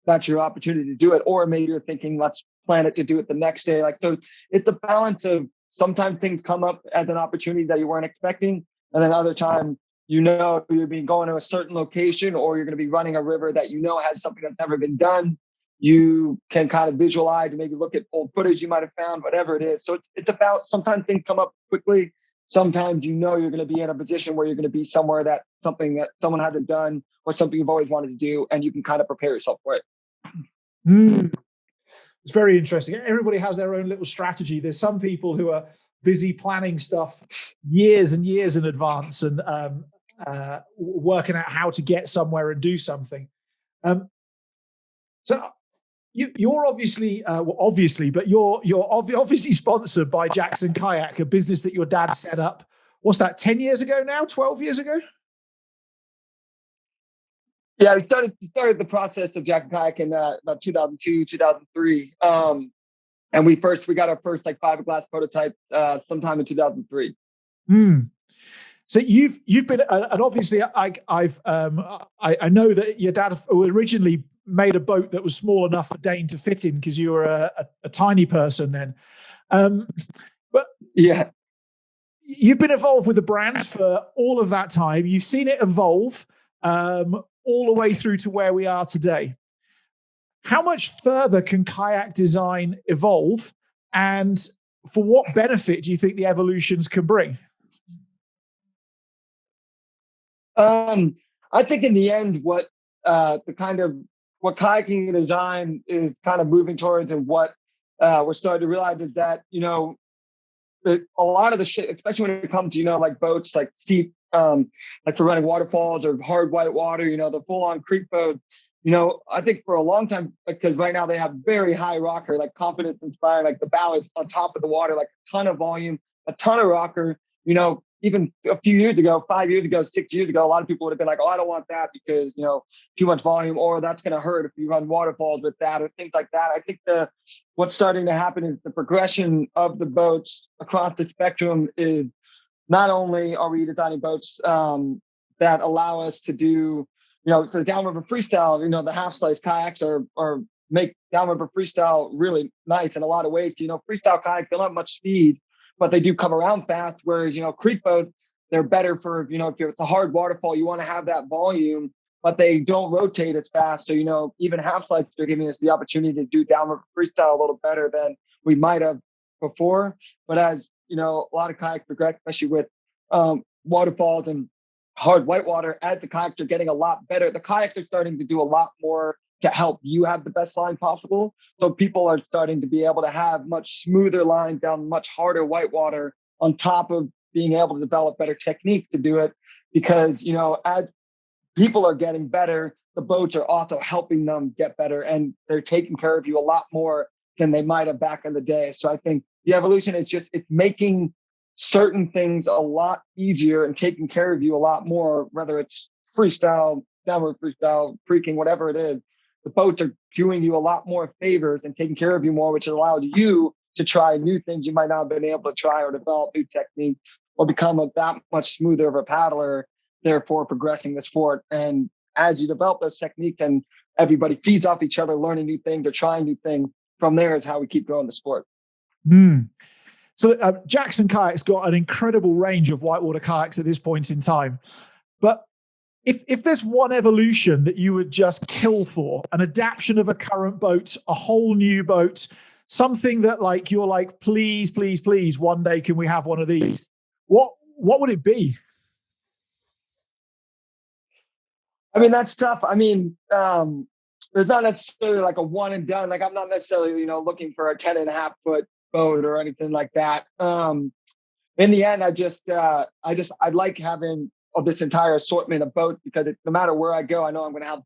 that's your opportunity to do it. Or maybe you're thinking, let's plan it to do it the next day. Like, so it's the balance of sometimes things come up as an opportunity that you weren't expecting. And another time, you're being going to a certain location, or you're going to be running a river that has something that's never been done. You can kind of visualize and maybe look at old footage you might have found, whatever it is. So it's about, sometimes things come up quickly. Sometimes you're going to be in a position where you're going to be somewhere that something that someone hasn't done or something you've always wanted to do, and you can kind of prepare yourself for it. It's very interesting. Everybody has their own little strategy. There's some people who are busy planning stuff years and years in advance and working out how to get somewhere and do something. So you're obviously, but you're obviously sponsored by Jackson Kayak, a business that your dad set up. What's that, 10 years ago now, 12 years ago? Yeah, we started the process of Jackson Kayak in about 2002, 2003. And we got our first like fiberglass prototype sometime in 2003. So you've been, and obviously I know that your dad originally made a boat that was small enough for Dane to fit in because you were a tiny person then. But yeah, you've been involved with the brand for all of that time. You've seen it evolve all the way through to where we are today. How much further can kayak design evolve, and for what benefit do you think the evolutions can bring? I think in the end, what kayaking design is kind of moving towards, and what we're starting to realize is that a lot of the shit, especially when it comes to like boats like steep, like for running waterfalls or hard whitewater, the full-on creek boat. I think for a long time, because right now they have very high rocker, like confidence inspiring, like the bow is on top of the water, like a ton of volume, a ton of rocker. Even a few years ago, 5 years ago, 6 years ago, a lot of people would have been like, I don't want that because, too much volume, or that's going to hurt if you run waterfalls with that, or things like that. I think what's starting to happen is the progression of the boats across the spectrum is not only are we designing boats that allow us to do, the downriver freestyle, the half slice kayaks are make downriver freestyle really nice in a lot of ways. Freestyle kayaks don't have much speed, but they do come around fast. Whereas, creek boats, they're better for, if it's a hard waterfall, you want to have that volume, but they don't rotate as fast. So, even half slides are giving us the opportunity to do downriver freestyle a little better than we might have before. But as, a lot of kayaks progress, especially with waterfalls and hard whitewater, as the kayaks are getting a lot better, the kayaks are starting to do a lot more to help you have the best line possible. So people are starting to be able to have much smoother lines down much harder whitewater, on top of being able to develop better techniques to do it. Because, as people are getting better, the boats are also helping them get better, and they're taking care of you a lot more than they might have back in the day. So I think the evolution is it's making certain things a lot easier and taking care of you a lot more, whether it's freestyle, downward freestyle, creaking, whatever it is. The boats are doing you a lot more favors and taking care of you more, which allows you to try new things you might not have been able to try, or develop new techniques, or become that much smoother of a paddler, therefore progressing the sport. And as you develop those techniques and everybody feeds off each other, learning new things or trying new things, from there is how we keep growing the sport. So Jackson Kayaks got an incredible range of whitewater kayaks at this point in time. But if there's one evolution that you would just kill for, an adaptation of a current boat, a whole new boat, something that like you're like, please, please, please, one day can we have one of these? What would it be? I mean, that's tough. I mean, there's not necessarily like a one and done. Like I'm not necessarily, looking for a 10.5 foot boat or anything like that. In the end, I like having this entire assortment of boats because no matter where I go, I know I'm going to have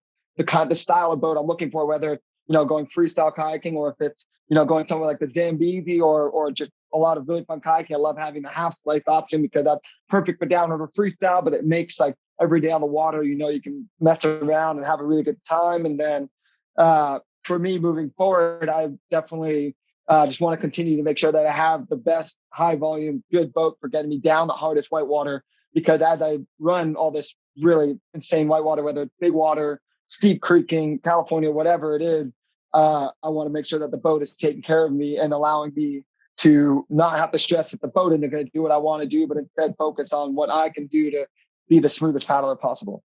the style of boat I'm looking for, whether, going freestyle kayaking or if it's, going somewhere like the Zambezi or just a lot of really fun kayaking. I love having the half slice option because that's perfect for downriver freestyle, but it makes like every day on the water, you can mess around and have a really good time. And then for me moving forward, I definitely just want to continue to make sure that I have the best high volume, good boat for getting me down the hardest whitewater. Because as I run all this really insane whitewater, whether it's big water, steep creeking, California, whatever it is, I want to make sure that the boat is taking care of me and allowing me to not have to stress that the boat isn't going to do what I want to do, but instead focus on what I can do to be the smoothest paddler possible.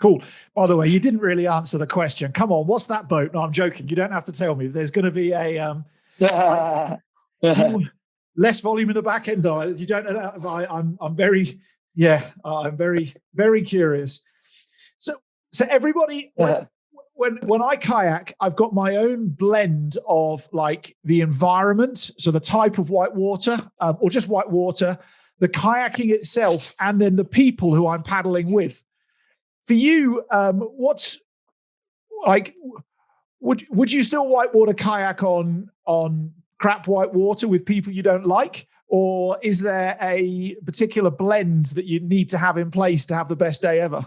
Cool. By the way, you didn't really answer the question. Come on, what's that boat? No, I'm joking. You don't have to tell me. There's going to be a less volume in the back end. You don't. I'm very, I'm very, very curious. So everybody, when I kayak, I've got my own blend of like the environment, so the type of whitewater, or just whitewater, the kayaking itself, and then the people who I'm paddling with. For you, what's like? Would you still whitewater kayak on crap whitewater with people you don't like, or is there a particular blend that you need to have in place to have the best day ever?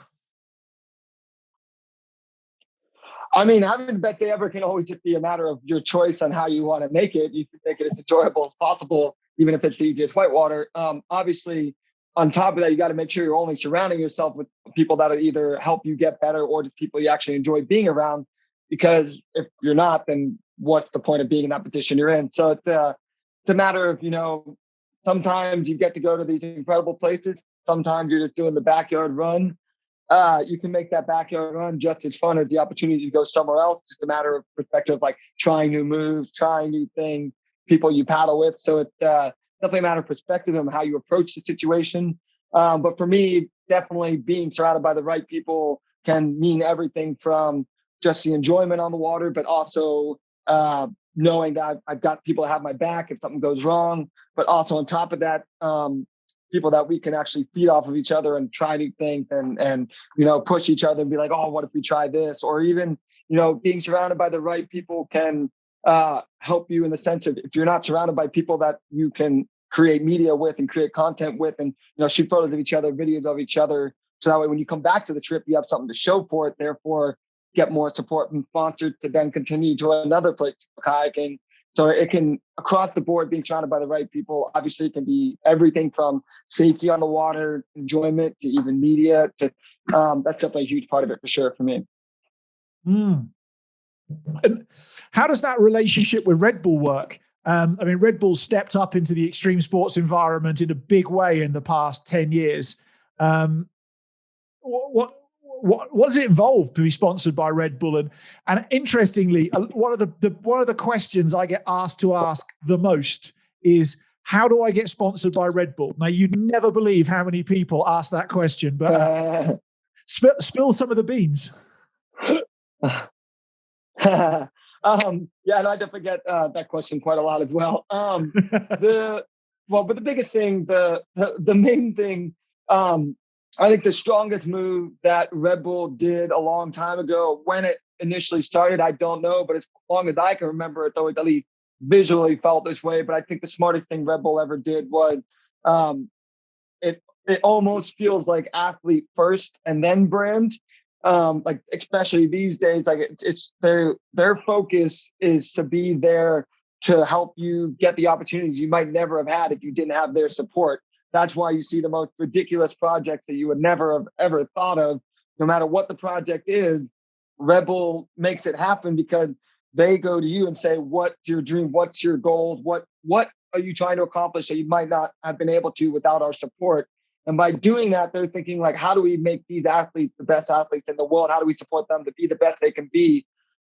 I mean, having the best day ever can always just be a matter of your choice on how you want to make it. You can make it as enjoyable as possible, even if it's the easiest whitewater. Obviously, on top of that, you got to make sure you're only surrounding yourself with people that'll either help you get better or just people you actually enjoy being around. Because if you're not, then what's the point of being in that position you're in? So it's a matter of, sometimes you get to go to these incredible places. Sometimes you're just doing the backyard run. You can make that backyard run just as fun as the opportunity to go somewhere else. It's just a matter of perspective, like trying new moves, trying new things, people you paddle with. So it's definitely a matter of perspective and how you approach the situation. But for me, definitely being surrounded by the right people can mean everything from just the enjoyment on the water, but also knowing that I've got people that have my back if something goes wrong. But also on top of that, people that we can actually feed off of each other and try new things and push each other and be like, oh, what if we try this? Or even, being surrounded by the right people can help you in the sense of if you're not surrounded by people that you can create media with and create content with and, shoot photos of each other, videos of each other. So that way, when you come back to the trip, you have something to show for it. Therefore, get more support from sponsors to then continue to another place for kayaking. So it can, across the board, being surrounded by the right people, obviously it can be everything from safety on the water, enjoyment, to even media. To that's definitely a huge part of it for sure for me. And how does that relationship with Red Bull work? I mean, Red Bull stepped up into the extreme sports environment in a big way in the past 10 years. What does it involve to be sponsored by Red Bull? And interestingly, one of the questions I get asked to ask the most is, how do I get sponsored by Red Bull? Now, you'd never believe how many people ask that question, but spill some of the beans. And I definitely get that question quite a lot as well. But the biggest thing, the main thing, I think the strongest move that Red Bull did a long time ago, when it initially started, I don't know, but as long as I can remember, it's always at least visually felt this way. But I think the smartest thing Red Bull ever did was it almost feels like athlete first and then brand. Like especially these days, like it's their focus is to be there to help you get the opportunities you might never have had if you didn't have their support. That's why you see the most ridiculous projects that you would never have ever thought of. No matter what the project is, Red Bull makes it happen because they go to you and say, what's your dream? What's your goals? What are you trying to accomplish that you might not have been able to without our support? And by doing that, they're thinking like, how do we make these athletes the best athletes in the world? How do we support them to be the best they can be?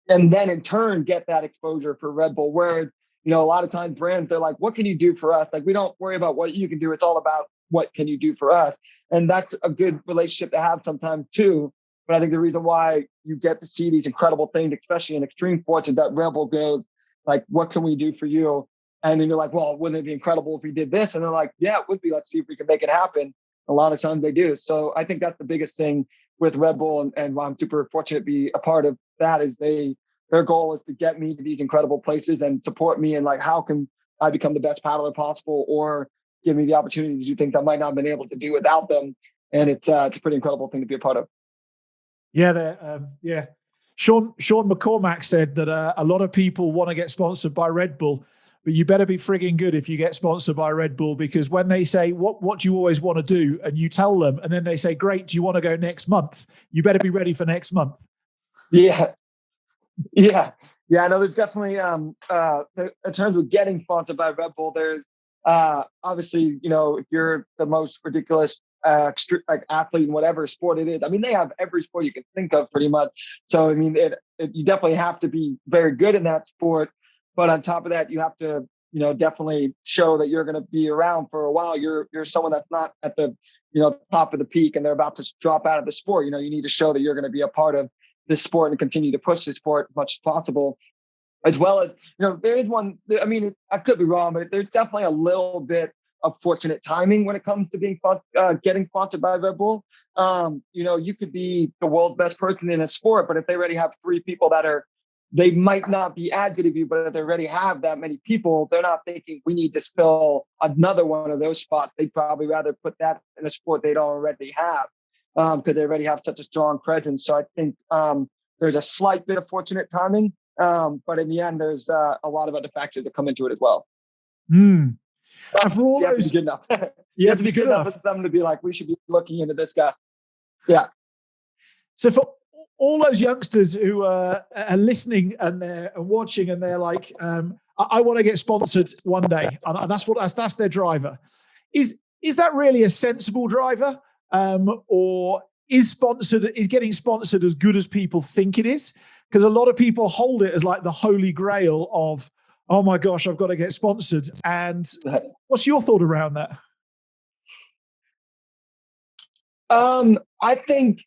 And then in turn, get that exposure for Red Bull, where, a lot of times brands, they're like, what can you do for us? Like, we don't worry about what you can do. It's all about what can you do for us? And that's a good relationship to have sometimes too. But I think the reason why you get to see these incredible things, especially in extreme sports, is that Red Bull goes like, what can we do for you? And then you're like, well, wouldn't it be incredible if we did this? And they're like, yeah, it would be. Let's see if we can make it happen. A lot of times they do. So I think that's the biggest thing with Red Bull. And why I'm super fortunate to be a part of that is their goal is to get me to these incredible places and support me. And like, how can I become the best paddler possible, or give me the opportunity to do things I might not have been able to do without them. And it's a pretty incredible thing to be a part of. Yeah, Sean McCormack said that a lot of people want to get sponsored by Red Bull, but you better be frigging good if you get sponsored by Red Bull, because when they say, what do you always want to do? And you tell them, and then they say, great, do you want to go next month? You better be ready for next month. Yeah. No, there's definitely, in terms of getting sponsored by Red Bull, there's obviously, if you're the most ridiculous like athlete in whatever sport it is. I mean, they have every sport you can think of pretty much. So, I mean, you definitely have to be very good in that sport. But on top of that, you have to, definitely show that you're going to be around for a while. You're someone that's not at the, top of the peak and they're about to drop out of the sport. You need to show that you're going to be a part of this sport and continue to push the sport as much as possible. As well as, there is one, I mean, I could be wrong, but there's definitely a little bit of fortunate timing when it comes to being getting sponsored by Red Bull. You could be the world's best person in a sport, but if they already have 3 people they might not be as good as you, but if they already have that many people, they're not thinking we need to fill another one of those spots. They'd probably rather put that in a sport they don't already have, because they already have such a strong presence. So I think there's a slight bit of fortunate timing, but in the end, there's a lot of other factors that come into it as well. And for all you have those, to be good enough. You have to be good enough for them to be like, we should be looking into this guy. Yeah. So for all those youngsters who are listening and they're watching and they're like, I want to get sponsored one day, and that's their driver. Is that really a sensible driver, or is getting sponsored as good as people think it is? Because a lot of people hold it as like the holy grail of, oh my gosh, I've got to get sponsored. And what's your thought around that? I think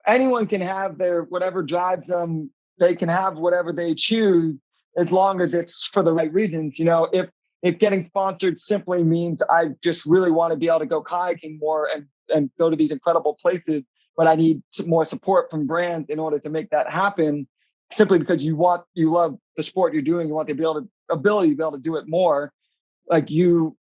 anyone can have their whatever drives them. They can have whatever they choose as long as it's for the right reasons. If getting sponsored simply means I just really want to be able to go kayaking more and go to these incredible places, but I need more support from brands in order to make that happen, simply because you love the sport you're doing, you want the ability to be able to do it more.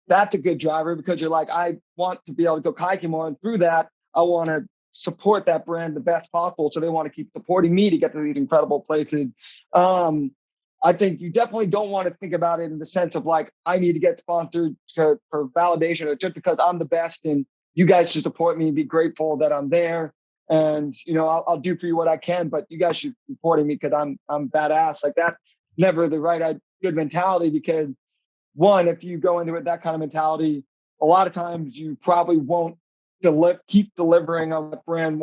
That's a good driver, because you're like, I want to be able to go kayaking more, and through that, I want to support that brand the best possible. So they want to keep supporting me to get to these incredible places. I think you definitely don't want to think about it in the sense of like, I need to get sponsored for validation, or just because I'm the best and you guys should support me and be grateful that I'm there. And, I'll do for you what I can, but you guys should be supporting me because I'm badass. Like, that's never the right, good mentality, because one, if you go into it, that kind of mentality, a lot of times you probably won't keep delivering on what brand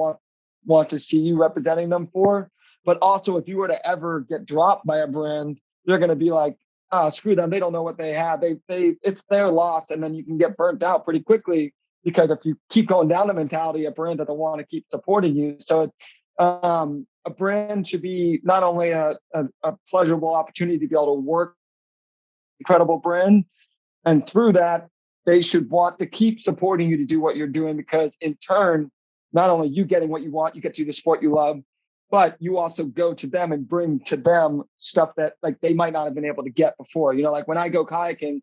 want to see you representing them for. But also, if you were to ever get dropped by a brand, they're going to be like, oh, screw them. They don't know what they have. It's their loss. And then you can get burnt out pretty quickly, because if you keep going down the mentality, a brand doesn't want to keep supporting you. So a brand should be not only a pleasurable opportunity to be able to work incredible brand, and through that, they should want to keep supporting you to do what you're doing, because in turn, not only you getting what you want, you get to do the sport you love, but you also go to them and bring to them stuff that like they might not have been able to get before. Like when I go kayaking,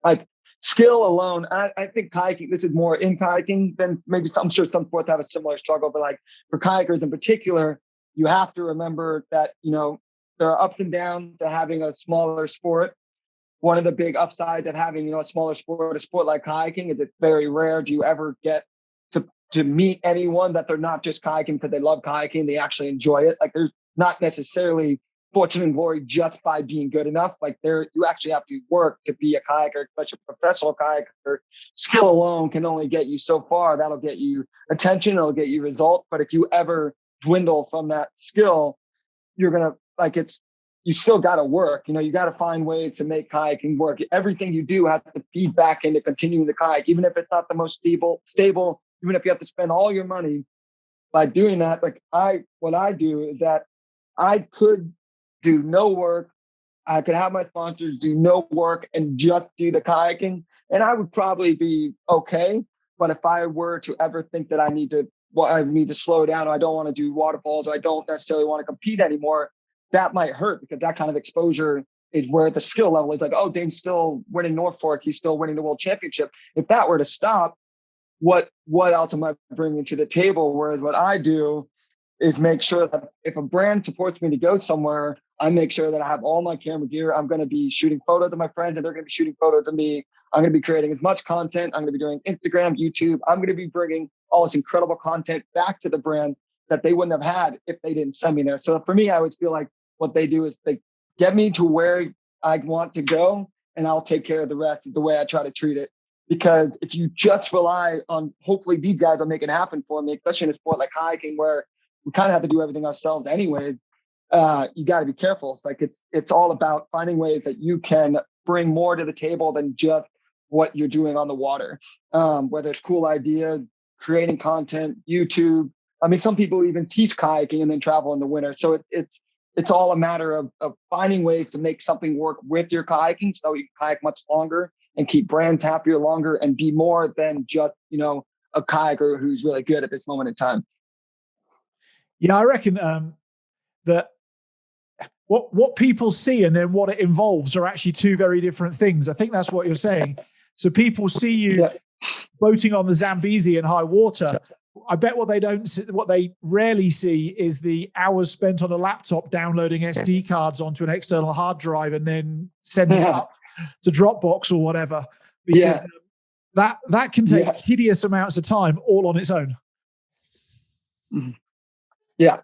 like skill alone, I think kayaking, this is more in kayaking than maybe I'm sure some sports have a similar struggle, but like for kayakers in particular, you have to remember that, there are ups and downs to having a smaller sport. One of the big upsides of having, a smaller sport, a sport like kayaking, is it's very rare do you ever get to meet anyone that they're not just kayaking because they love kayaking, they actually enjoy it. Like, there's not necessarily fortune and glory just by being good enough. Like you actually have to work to be a kayaker, especially a professional kayaker. Skill alone can only get you so far. That'll get you attention. It'll get you results. But if you ever dwindle from that skill, you're going to you still got to work. You got to find ways to make kayaking work. Everything you do has to feed back into continuing the kayak, even if it's not the most stable, even if you have to spend all your money by doing that. Like what I do is that I could do no work. I could have my sponsors do no work and just do the kayaking, and I would probably be okay. But if I were to ever think that I need to slow down, or I don't want to do waterfalls, or I don't necessarily want to compete anymore, that might hurt, because that kind of exposure is where the skill level is like, oh, Dane's still winning Norfolk. He's still winning the world championship. If that were to stop, what else am I bringing to the table? Whereas what I do is make sure that if a brand supports me to go somewhere, I make sure that I have all my camera gear. I'm going to be shooting photos of my friends, and they're going to be shooting photos of me. I'm going to be creating as much content. I'm going to be doing Instagram, YouTube. I'm going to be bringing all this incredible content back to the brand that they wouldn't have had if they didn't send me there. So for me, I always feel like what they do is they get me to where I want to go, and I'll take care of the rest, the way I try to treat it. Because if you just rely on, hopefully these guys will make it happen for me, especially in a sport like hiking where we kind of have to do everything ourselves anyway, you got to be careful. It's like it's all about finding ways that you can bring more to the table than just what you're doing on the water. Whether it's cool ideas, creating content, YouTube. I mean, some people even teach kayaking and then travel in the winter. So it's all a matter of finding ways to make something work with your kayaking, so you can kayak much longer and keep brands happier longer and be more than just, a kayaker who's really good at this moment in time. Yeah, I reckon that what people see and then what it involves are actually two very different things. I think that's what you're saying. So people see you boating on the Zambezi in high water. I bet what they rarely see is the hours spent on a laptop downloading SD cards onto an external hard drive and then sending it up to Dropbox or whatever, because that can take hideous amounts of time all on its own. Yeah.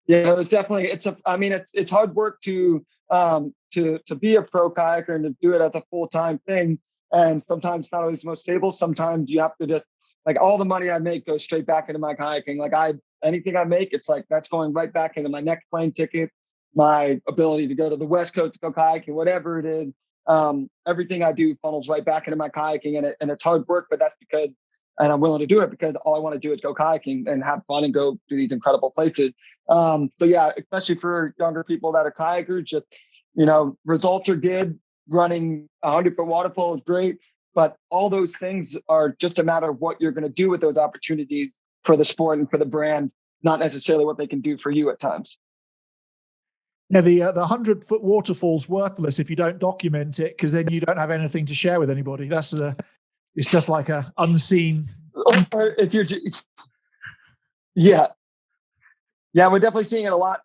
It's definitely it's hard work to be a pro kayaker and to do it as a full-time thing. And sometimes it's not always the most stable. Sometimes you have to just, like, all the money I make goes straight back into my kayaking. Like anything I make, it's like that's going right back into my next plane ticket, my ability to go to the West Coast to go kayaking, whatever it is. Everything I do funnels right back into my kayaking, and it's hard work, but that's because, and I'm willing to do it because all I want to do is go kayaking and have fun and go to these incredible places. So yeah, especially for younger people that are kayakers, just, results are good. Running 100-foot waterfall is great, but all those things are just a matter of what you're going to do with those opportunities for the sport and for the brand, not necessarily what they can do for you at times. Yeah, the 100-foot waterfall's worthless if you don't document it, because then you don't have anything to share with anybody. It's just like a unseen. If you're, yeah, we're definitely seeing it a lot.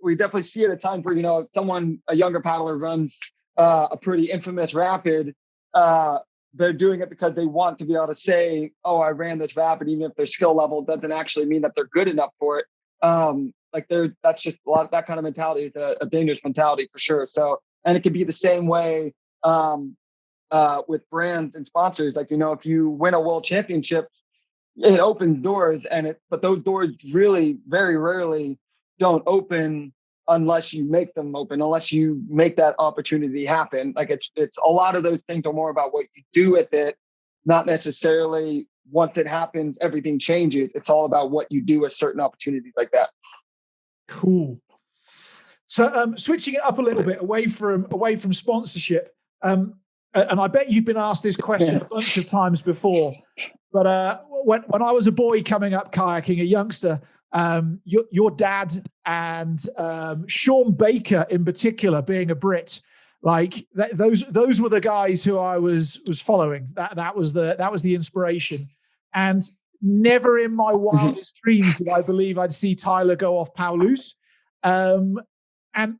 We definitely see it at times where a younger paddler runs a pretty infamous rapid. They're doing it because they want to be able to say, "Oh, I ran this rapid," even if their skill level doesn't actually mean that they're good enough for it. That's just a lot of that kind of mentality is a dangerous mentality for sure. So, and it could be the same way with brands and sponsors. Like, if you win a world championship, it opens doors, but those doors really very rarely don't open unless you make them open, unless you make that opportunity happen. Like it's a lot of those things are more about what you do with it, not necessarily once it happens, everything changes. It's all about what you do with certain opportunities like that. Cool. So switching it up a little bit away from sponsorship, and I bet you've been asked this question a bunch of times before, but when I was a boy coming up kayaking, a youngster, your dad and Sean Baker in particular, being a Brit, like those were the guys who I was following. That was the inspiration. And never in my wildest dreams did I believe I'd see Tyler go off Paulus. And I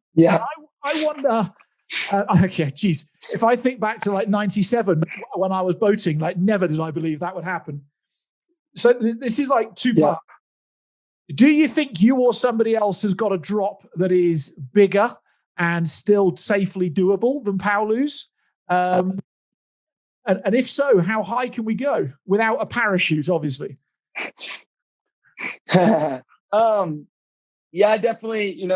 wonder. Okay, geez. If I think back to like 97 when I was boating, like never did I believe that would happen. So this is like two parts. Do you think you or somebody else has got a drop that is bigger and still safely doable than Paulu's? And if so, how high can we go without a parachute, obviously? Yeah, definitely.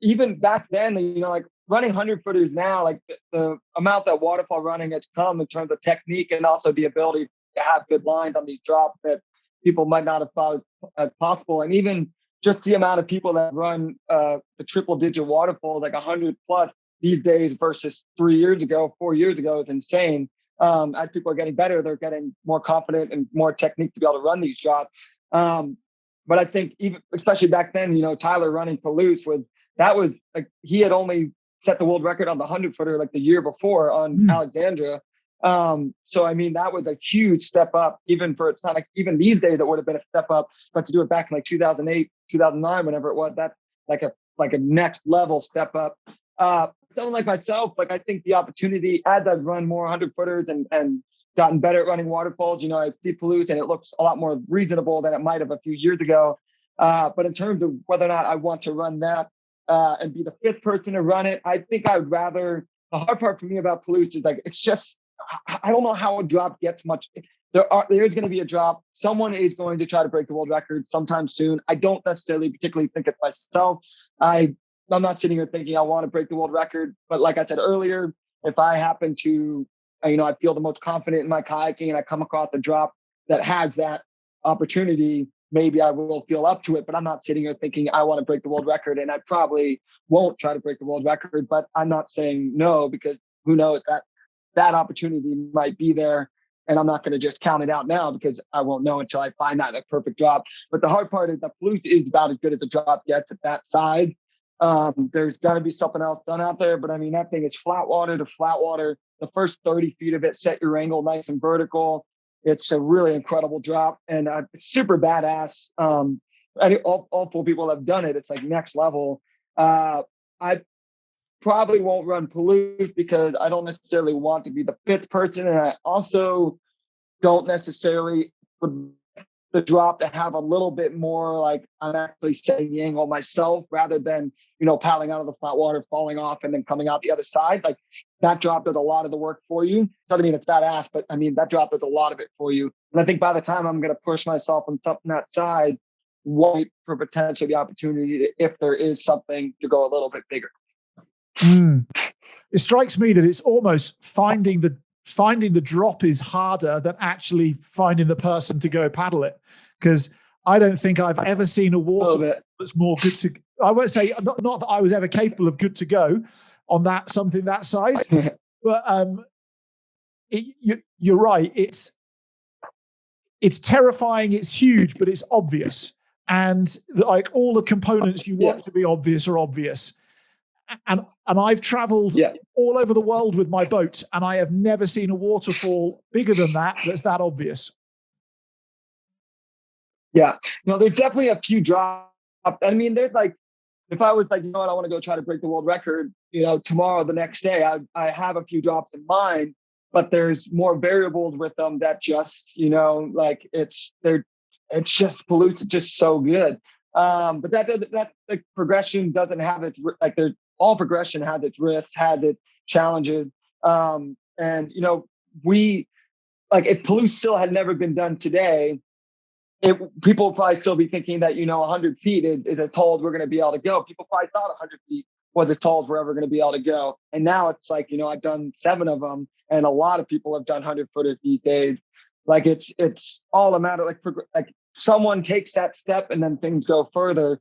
Even back then, like running 100-footers now, like the amount that waterfall running has come in terms of technique and also the ability to have good lines on these drops that people might not have thought as possible. And even just the amount of people that run the triple-digit waterfalls, like 100 plus these days versus 3 years ago, 4 years ago, is insane. As people are getting better, they're getting more confident and more technique to be able to run these drops. But I think even, especially back then, Tyler running Palouse was like, he had only set the world record on the 100-footer like the year before on Alexandria. So, I mean, that was a huge step up, even for, it's not like even these days, it would have been a step up, but to do it back in like 2008, 2009, whenever it was, that's like a next level step up. Someone like myself, like I think the opportunity as I've run more 100-footers and gotten better at running waterfalls, I see Palouse and it looks a lot more reasonable than it might have a few years ago. But in terms of whether or not I want to run that and be the fifth person to run it, I think I would rather, the hard part for me about Palouse is like, it's just, I don't know how a drop gets much. There's going to be a drop. Someone is going to try to break the world record sometime soon. I don't necessarily particularly think it's myself. I'm not sitting here thinking I want to break the world record, but like I said earlier, if I happen to, I feel the most confident in my kayaking and I come across a drop that has that opportunity, maybe I will feel up to it, but I'm not sitting here thinking I want to break the world record, and I probably won't try to break the world record, but I'm not saying no, because who knows, that opportunity might be there. And I'm not going to just count it out now because I won't know until I find that perfect drop. But the hard part is that Palouse is about as good as the drop gets at that size. There's got to be something else done out there. But I mean, that thing is flat water to flat water. The first 30 feet of it, set your angle nice and vertical. It's a really incredible drop and it's super badass. All four people have done it. It's like next level. I probably won't run Palouse because I don't necessarily want to be the fifth person. And I also don't necessarily would the drop to have a little bit more like I'm actually setting the angle myself rather than, paddling out of the flat water, falling off and then coming out the other side. Like that drop does a lot of the work for you. Doesn't mean it's badass, but I mean, that drop does a lot of it for you. And I think by the time I'm going to push myself on something that side, wait for potentially the opportunity to, if there is something, to go a little bit bigger. It strikes me that it's almost finding the drop is harder than actually finding the person to go paddle it. Because I don't think I've ever seen a water that's more good to, I won't say, not that I was ever capable of good to go on that, something that size, but you're right. It's terrifying. It's huge, but it's obvious. And like all the components you want to be obvious are obvious. And I've traveled all over the world with my boat, and I have never seen a waterfall bigger than that's that obvious. Yeah, there's definitely a few drops. I mean, there's like, if I was like, I want to go try to break the world record, tomorrow, the next day, I have a few drops in mind, but there's more variables with them that just, like it's just Palouse is just so good. But that the progression doesn't have its, like there's, all progression had its risks, had its challenges. And, we, like if Palouse still had never been done today, people would probably still be thinking that, 100 feet is as tall as we're going to be able to go. People probably thought 100 feet was as tall as we're ever going to be able to go. And now it's like, I've done 7 of them, and a lot of people have done 100-footers these days. Like it's all a matter, like someone takes that step and then things go further.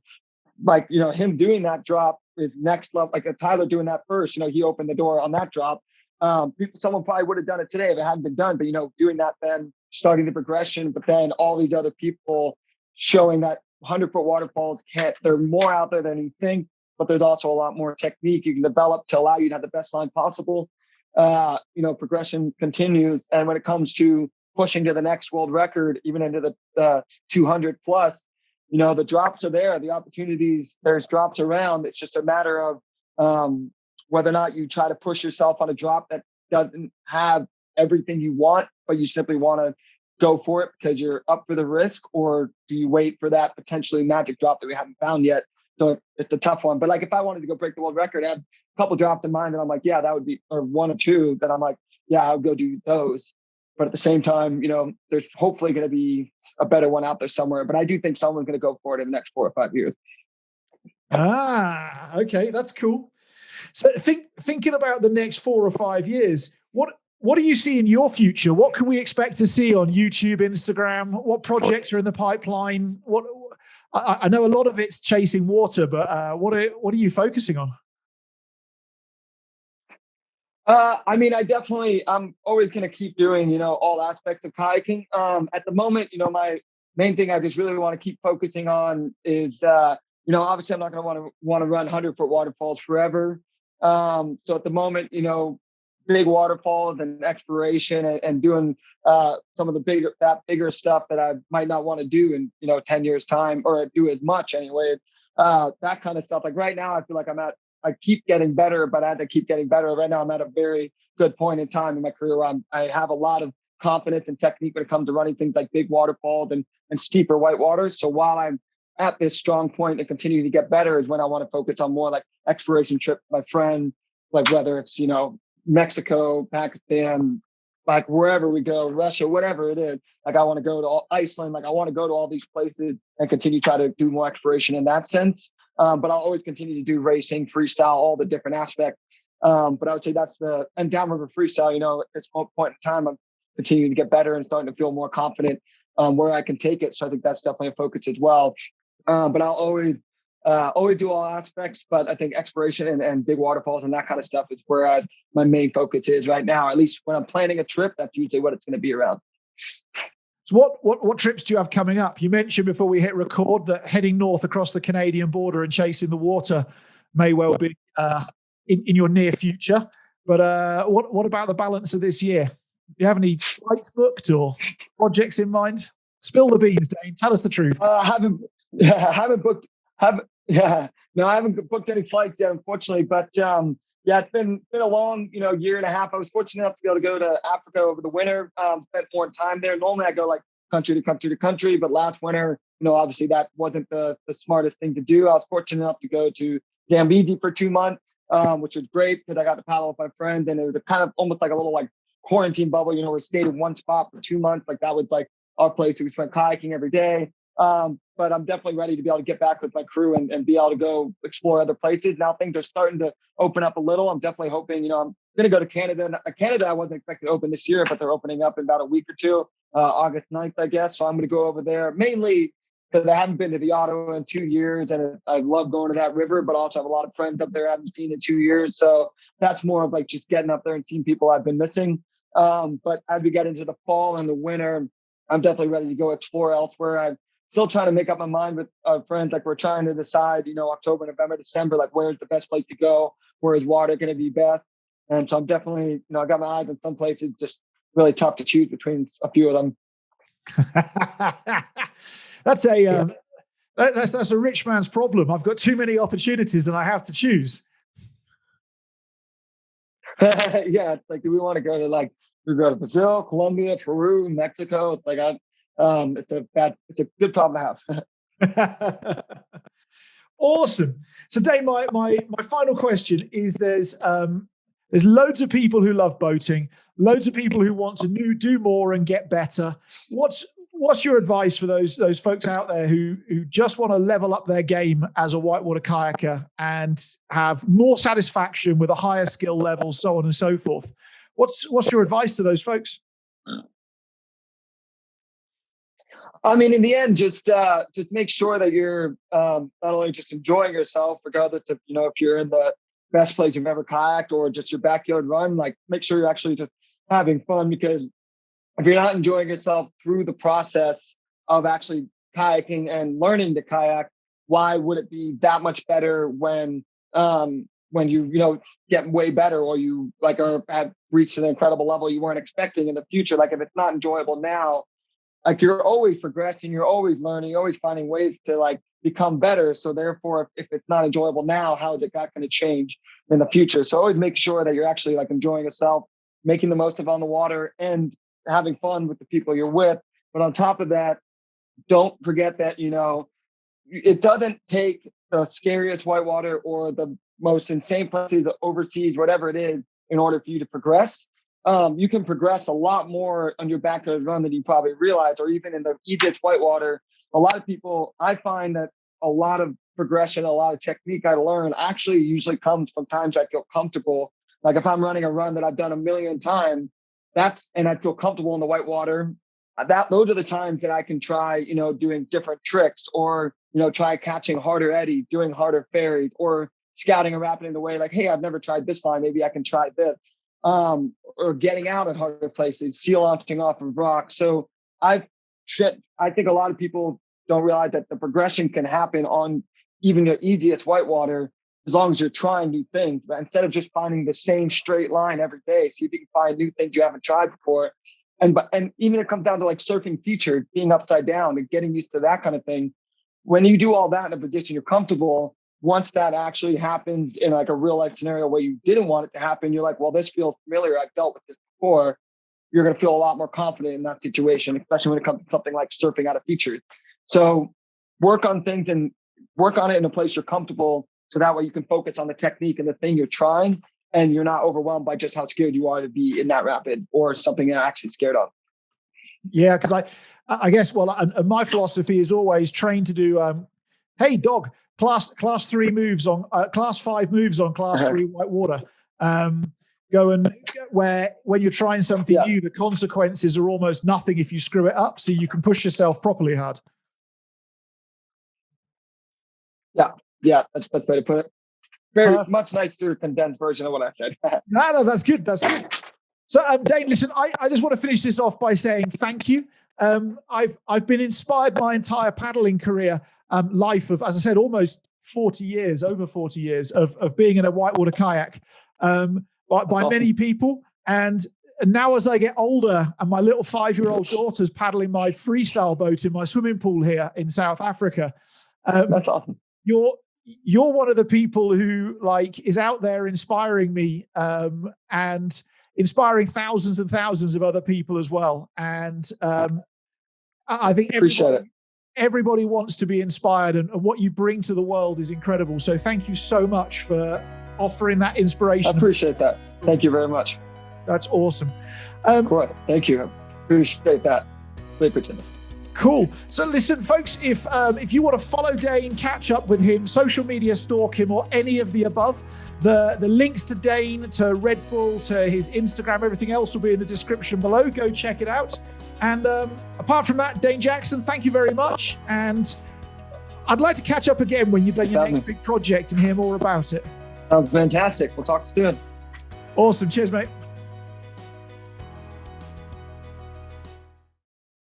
Like, him doing that drop is next level. Like Tyler doing that first, he opened the door on that drop. Someone probably would have done it today if it hadn't been done, but doing that, then starting the progression, but then all these other people showing that 100-foot waterfalls they're more out there than you think, but there's also a lot more technique you can develop to allow you to have the best line possible. Progression continues. And when it comes to pushing to the next world record, even into the 200 plus, the drops are there, the opportunities, there's drops around. It's just a matter of whether or not you try to push yourself on a drop that doesn't have everything you want, but you simply want to go for it because you're up for the risk, or do you wait for that potentially magic drop that we haven't found yet? So it's a tough one. But like if I wanted to go break the world record, I have a couple drops in mind that I'm like, yeah, that would be, or one or two that I'm like, yeah, I'll go do those. But at the same time, there's hopefully going to be a better one out there somewhere. But I do think someone's going to go for it in the next 4 or 5 years. Okay, that's cool. So thinking about the next 4 or 5 years, what do you see in your future? What can we expect to see on YouTube, Instagram? What projects are in the pipeline? I know a lot of it's chasing water, but what are you focusing on? I'm always going to keep doing, all aspects of kayaking. At the moment, my main thing I just really want to keep focusing on is, obviously I'm not going to want to run 100-foot waterfalls forever. So at the moment, big waterfalls and exploration and doing some of the bigger stuff that I might not want to do in 10 years time, or do as much anyway. That kind of stuff. Like right now, I feel like I keep getting better, but as I keep getting better, right now I'm at a very good point in time in my career where I have a lot of confidence and technique when it comes to running things like big waterfalls and steeper whitewaters. So while I'm at this strong point and continue to get better is when I want to focus on more like exploration trips with my friend, like whether it's, Mexico, Pakistan, like wherever we go, Russia, whatever it is. Like I want to go to Iceland, like I want to go to all these places and continue to try to do more exploration in that sense. But I'll always continue to do racing, freestyle, all the different aspects. But I would say and downriver freestyle, at this point in time, I'm continuing to get better and starting to feel more confident where I can take it. So I think that's definitely a focus as well. But I'll always do all aspects, but I think exploration and big waterfalls and that kind of stuff is where my main focus is right now. At least when I'm planning a trip, that's usually what it's going to be around. So what trips do you have coming up? You mentioned before we hit record that heading north across the Canadian border and chasing the water may well be in your near future. But what about the balance of this year? Do you have any flights booked or projects in mind? Spill the beans, Dane. Tell us the truth. I haven't booked. I haven't booked any flights yet, unfortunately. But it's been a long, year and a half. I was fortunate enough to be able to go to Africa over the winter. Spent more time there. Normally I go like country to country to country, but last winter, obviously that wasn't the smartest thing to do. I was fortunate enough to go to Zambezi for 2 months, which was great because I got to paddle with my friends, and it was kind of almost like a little like quarantine bubble. We stayed in one spot for 2 months. Like that was like our place. We went kayaking every day. But I'm definitely ready to be able to get back with my crew and be able to go explore other places. Now things are starting to open up a little. I'm definitely hoping, I'm going to go to Canada. Canada, I wasn't expecting to open this year, but they're opening up in about a week or two, August 9th, I guess. So I'm going to go over there mainly because I haven't been to the Ottawa in 2 years, and I love going to that river, but I also have a lot of friends up there I haven't seen in 2 years. So that's more of like just getting up there and seeing people I've been missing. But as we get into the fall and the winter, I'm definitely ready to go explore elsewhere. I'm still trying to make up my mind with friends. Like we're trying to decide, October, November, December, like where's the best place to go? Where is water going to be best? And so I'm definitely, I got my eyes on some places, just really tough to choose between a few of them. That's a rich man's problem. I've got too many opportunities and I have to choose. Yeah, it's like, do we want to go to Brazil, Colombia, Peru, Mexico? It's like it's a good problem to have. Awesome. So Dane, my final question is there's loads of people who love boating, loads of people who want to do more and get better. What's your advice for those folks out there who just want to level up their game as a whitewater kayaker and have more satisfaction with a higher skill level, so on and so forth? What's your advice to those folks? I mean, in the end, just make sure that you're not only just enjoying yourself, regardless of, if you're in the best place you've ever kayaked or just your backyard run, like make sure you're actually just having fun, because if you're not enjoying yourself through the process of actually kayaking and learning to kayak, why would it be that much better when you get way better, or you have reached an incredible level you weren't expecting in the future? Like if it's not enjoyable now, like you're always progressing, you're always learning, you're always finding ways to become better. So therefore, if it's not enjoyable now, how is it not going to change in the future? So always make sure that you're actually enjoying yourself, making the most of it on the water, and having fun with the people you're with. But on top of that, don't forget that, it doesn't take the scariest whitewater or the most insane places, overseas, whatever it is, in order for you to progress. You can progress a lot more on your backyard run than you probably realize, or even in the easiest whitewater. A lot of people, I find that a lot of progression, a lot of technique I learn actually usually comes from times I feel comfortable. Like if I'm running a run that I've done a million times, and I feel comfortable in the whitewater, those are the times that I can try, doing different tricks, or, try catching harder eddies, doing harder ferries, or scouting a rapid in the way like, hey, I've never tried this line, maybe I can try this. Or getting out at harder places, sea launching off of rocks. So I think a lot of people don't realize that the progression can happen on even the easiest whitewater, as long as you're trying new things. But instead of just finding the same straight line every day, see if you can find new things you haven't tried before. And even it comes down to like surfing features, being upside down and getting used to that kind of thing. When you do all that in a position you're comfortable, once that actually happens in like a real life scenario where you didn't want it to happen, you're like, well, this feels familiar. I've dealt with this before. You're going to feel a lot more confident in that situation, especially when it comes to something like surfing out of features. So work on things and work on it in a place you're comfortable. So that way you can focus on the technique and the thing you're trying, and you're not overwhelmed by just how scared you are to be in that rapid or something you're actually scared of. Yeah, because I guess, my philosophy is always train to do, hey, dog, class 3 moves on, class 5 moves on class 3 whitewater. Go and when you're trying something new, the consequences are almost nothing if you screw it up, so you can push yourself properly hard. Yeah, that's the best way to put it. Very much nicer condensed version of what I said. No, that's good. That's good. So, Dane, listen, I just want to finish this off by saying thank you. I've been inspired my entire paddling career, life of, as I said, almost 40 years, over 40 years of being in a whitewater kayak by many people. And now as I get older and my little 5-year-old daughter's paddling my freestyle boat in my swimming pool here in South Africa. That's awesome. You're one of the people who is out there inspiring me and inspiring thousands and thousands of other people as well. And I think everybody wants to be inspired, and what you bring to the world is incredible. So thank you so much for offering that inspiration. I appreciate that. Thank you very much. That's awesome. Great. Thank you. Appreciate that. Cool. So listen, folks, if you want to follow Dane, catch up with him, social media stalk him, or any of the above, the links to Dane, to Red Bull, to his Instagram, everything else will be in the description below. Go check it out. And apart from that, Dane Jackson, thank you very much. And I'd like to catch up again when you've done your next big project and hear more about it. Sounds fantastic. We'll talk soon. Awesome. Cheers, mate.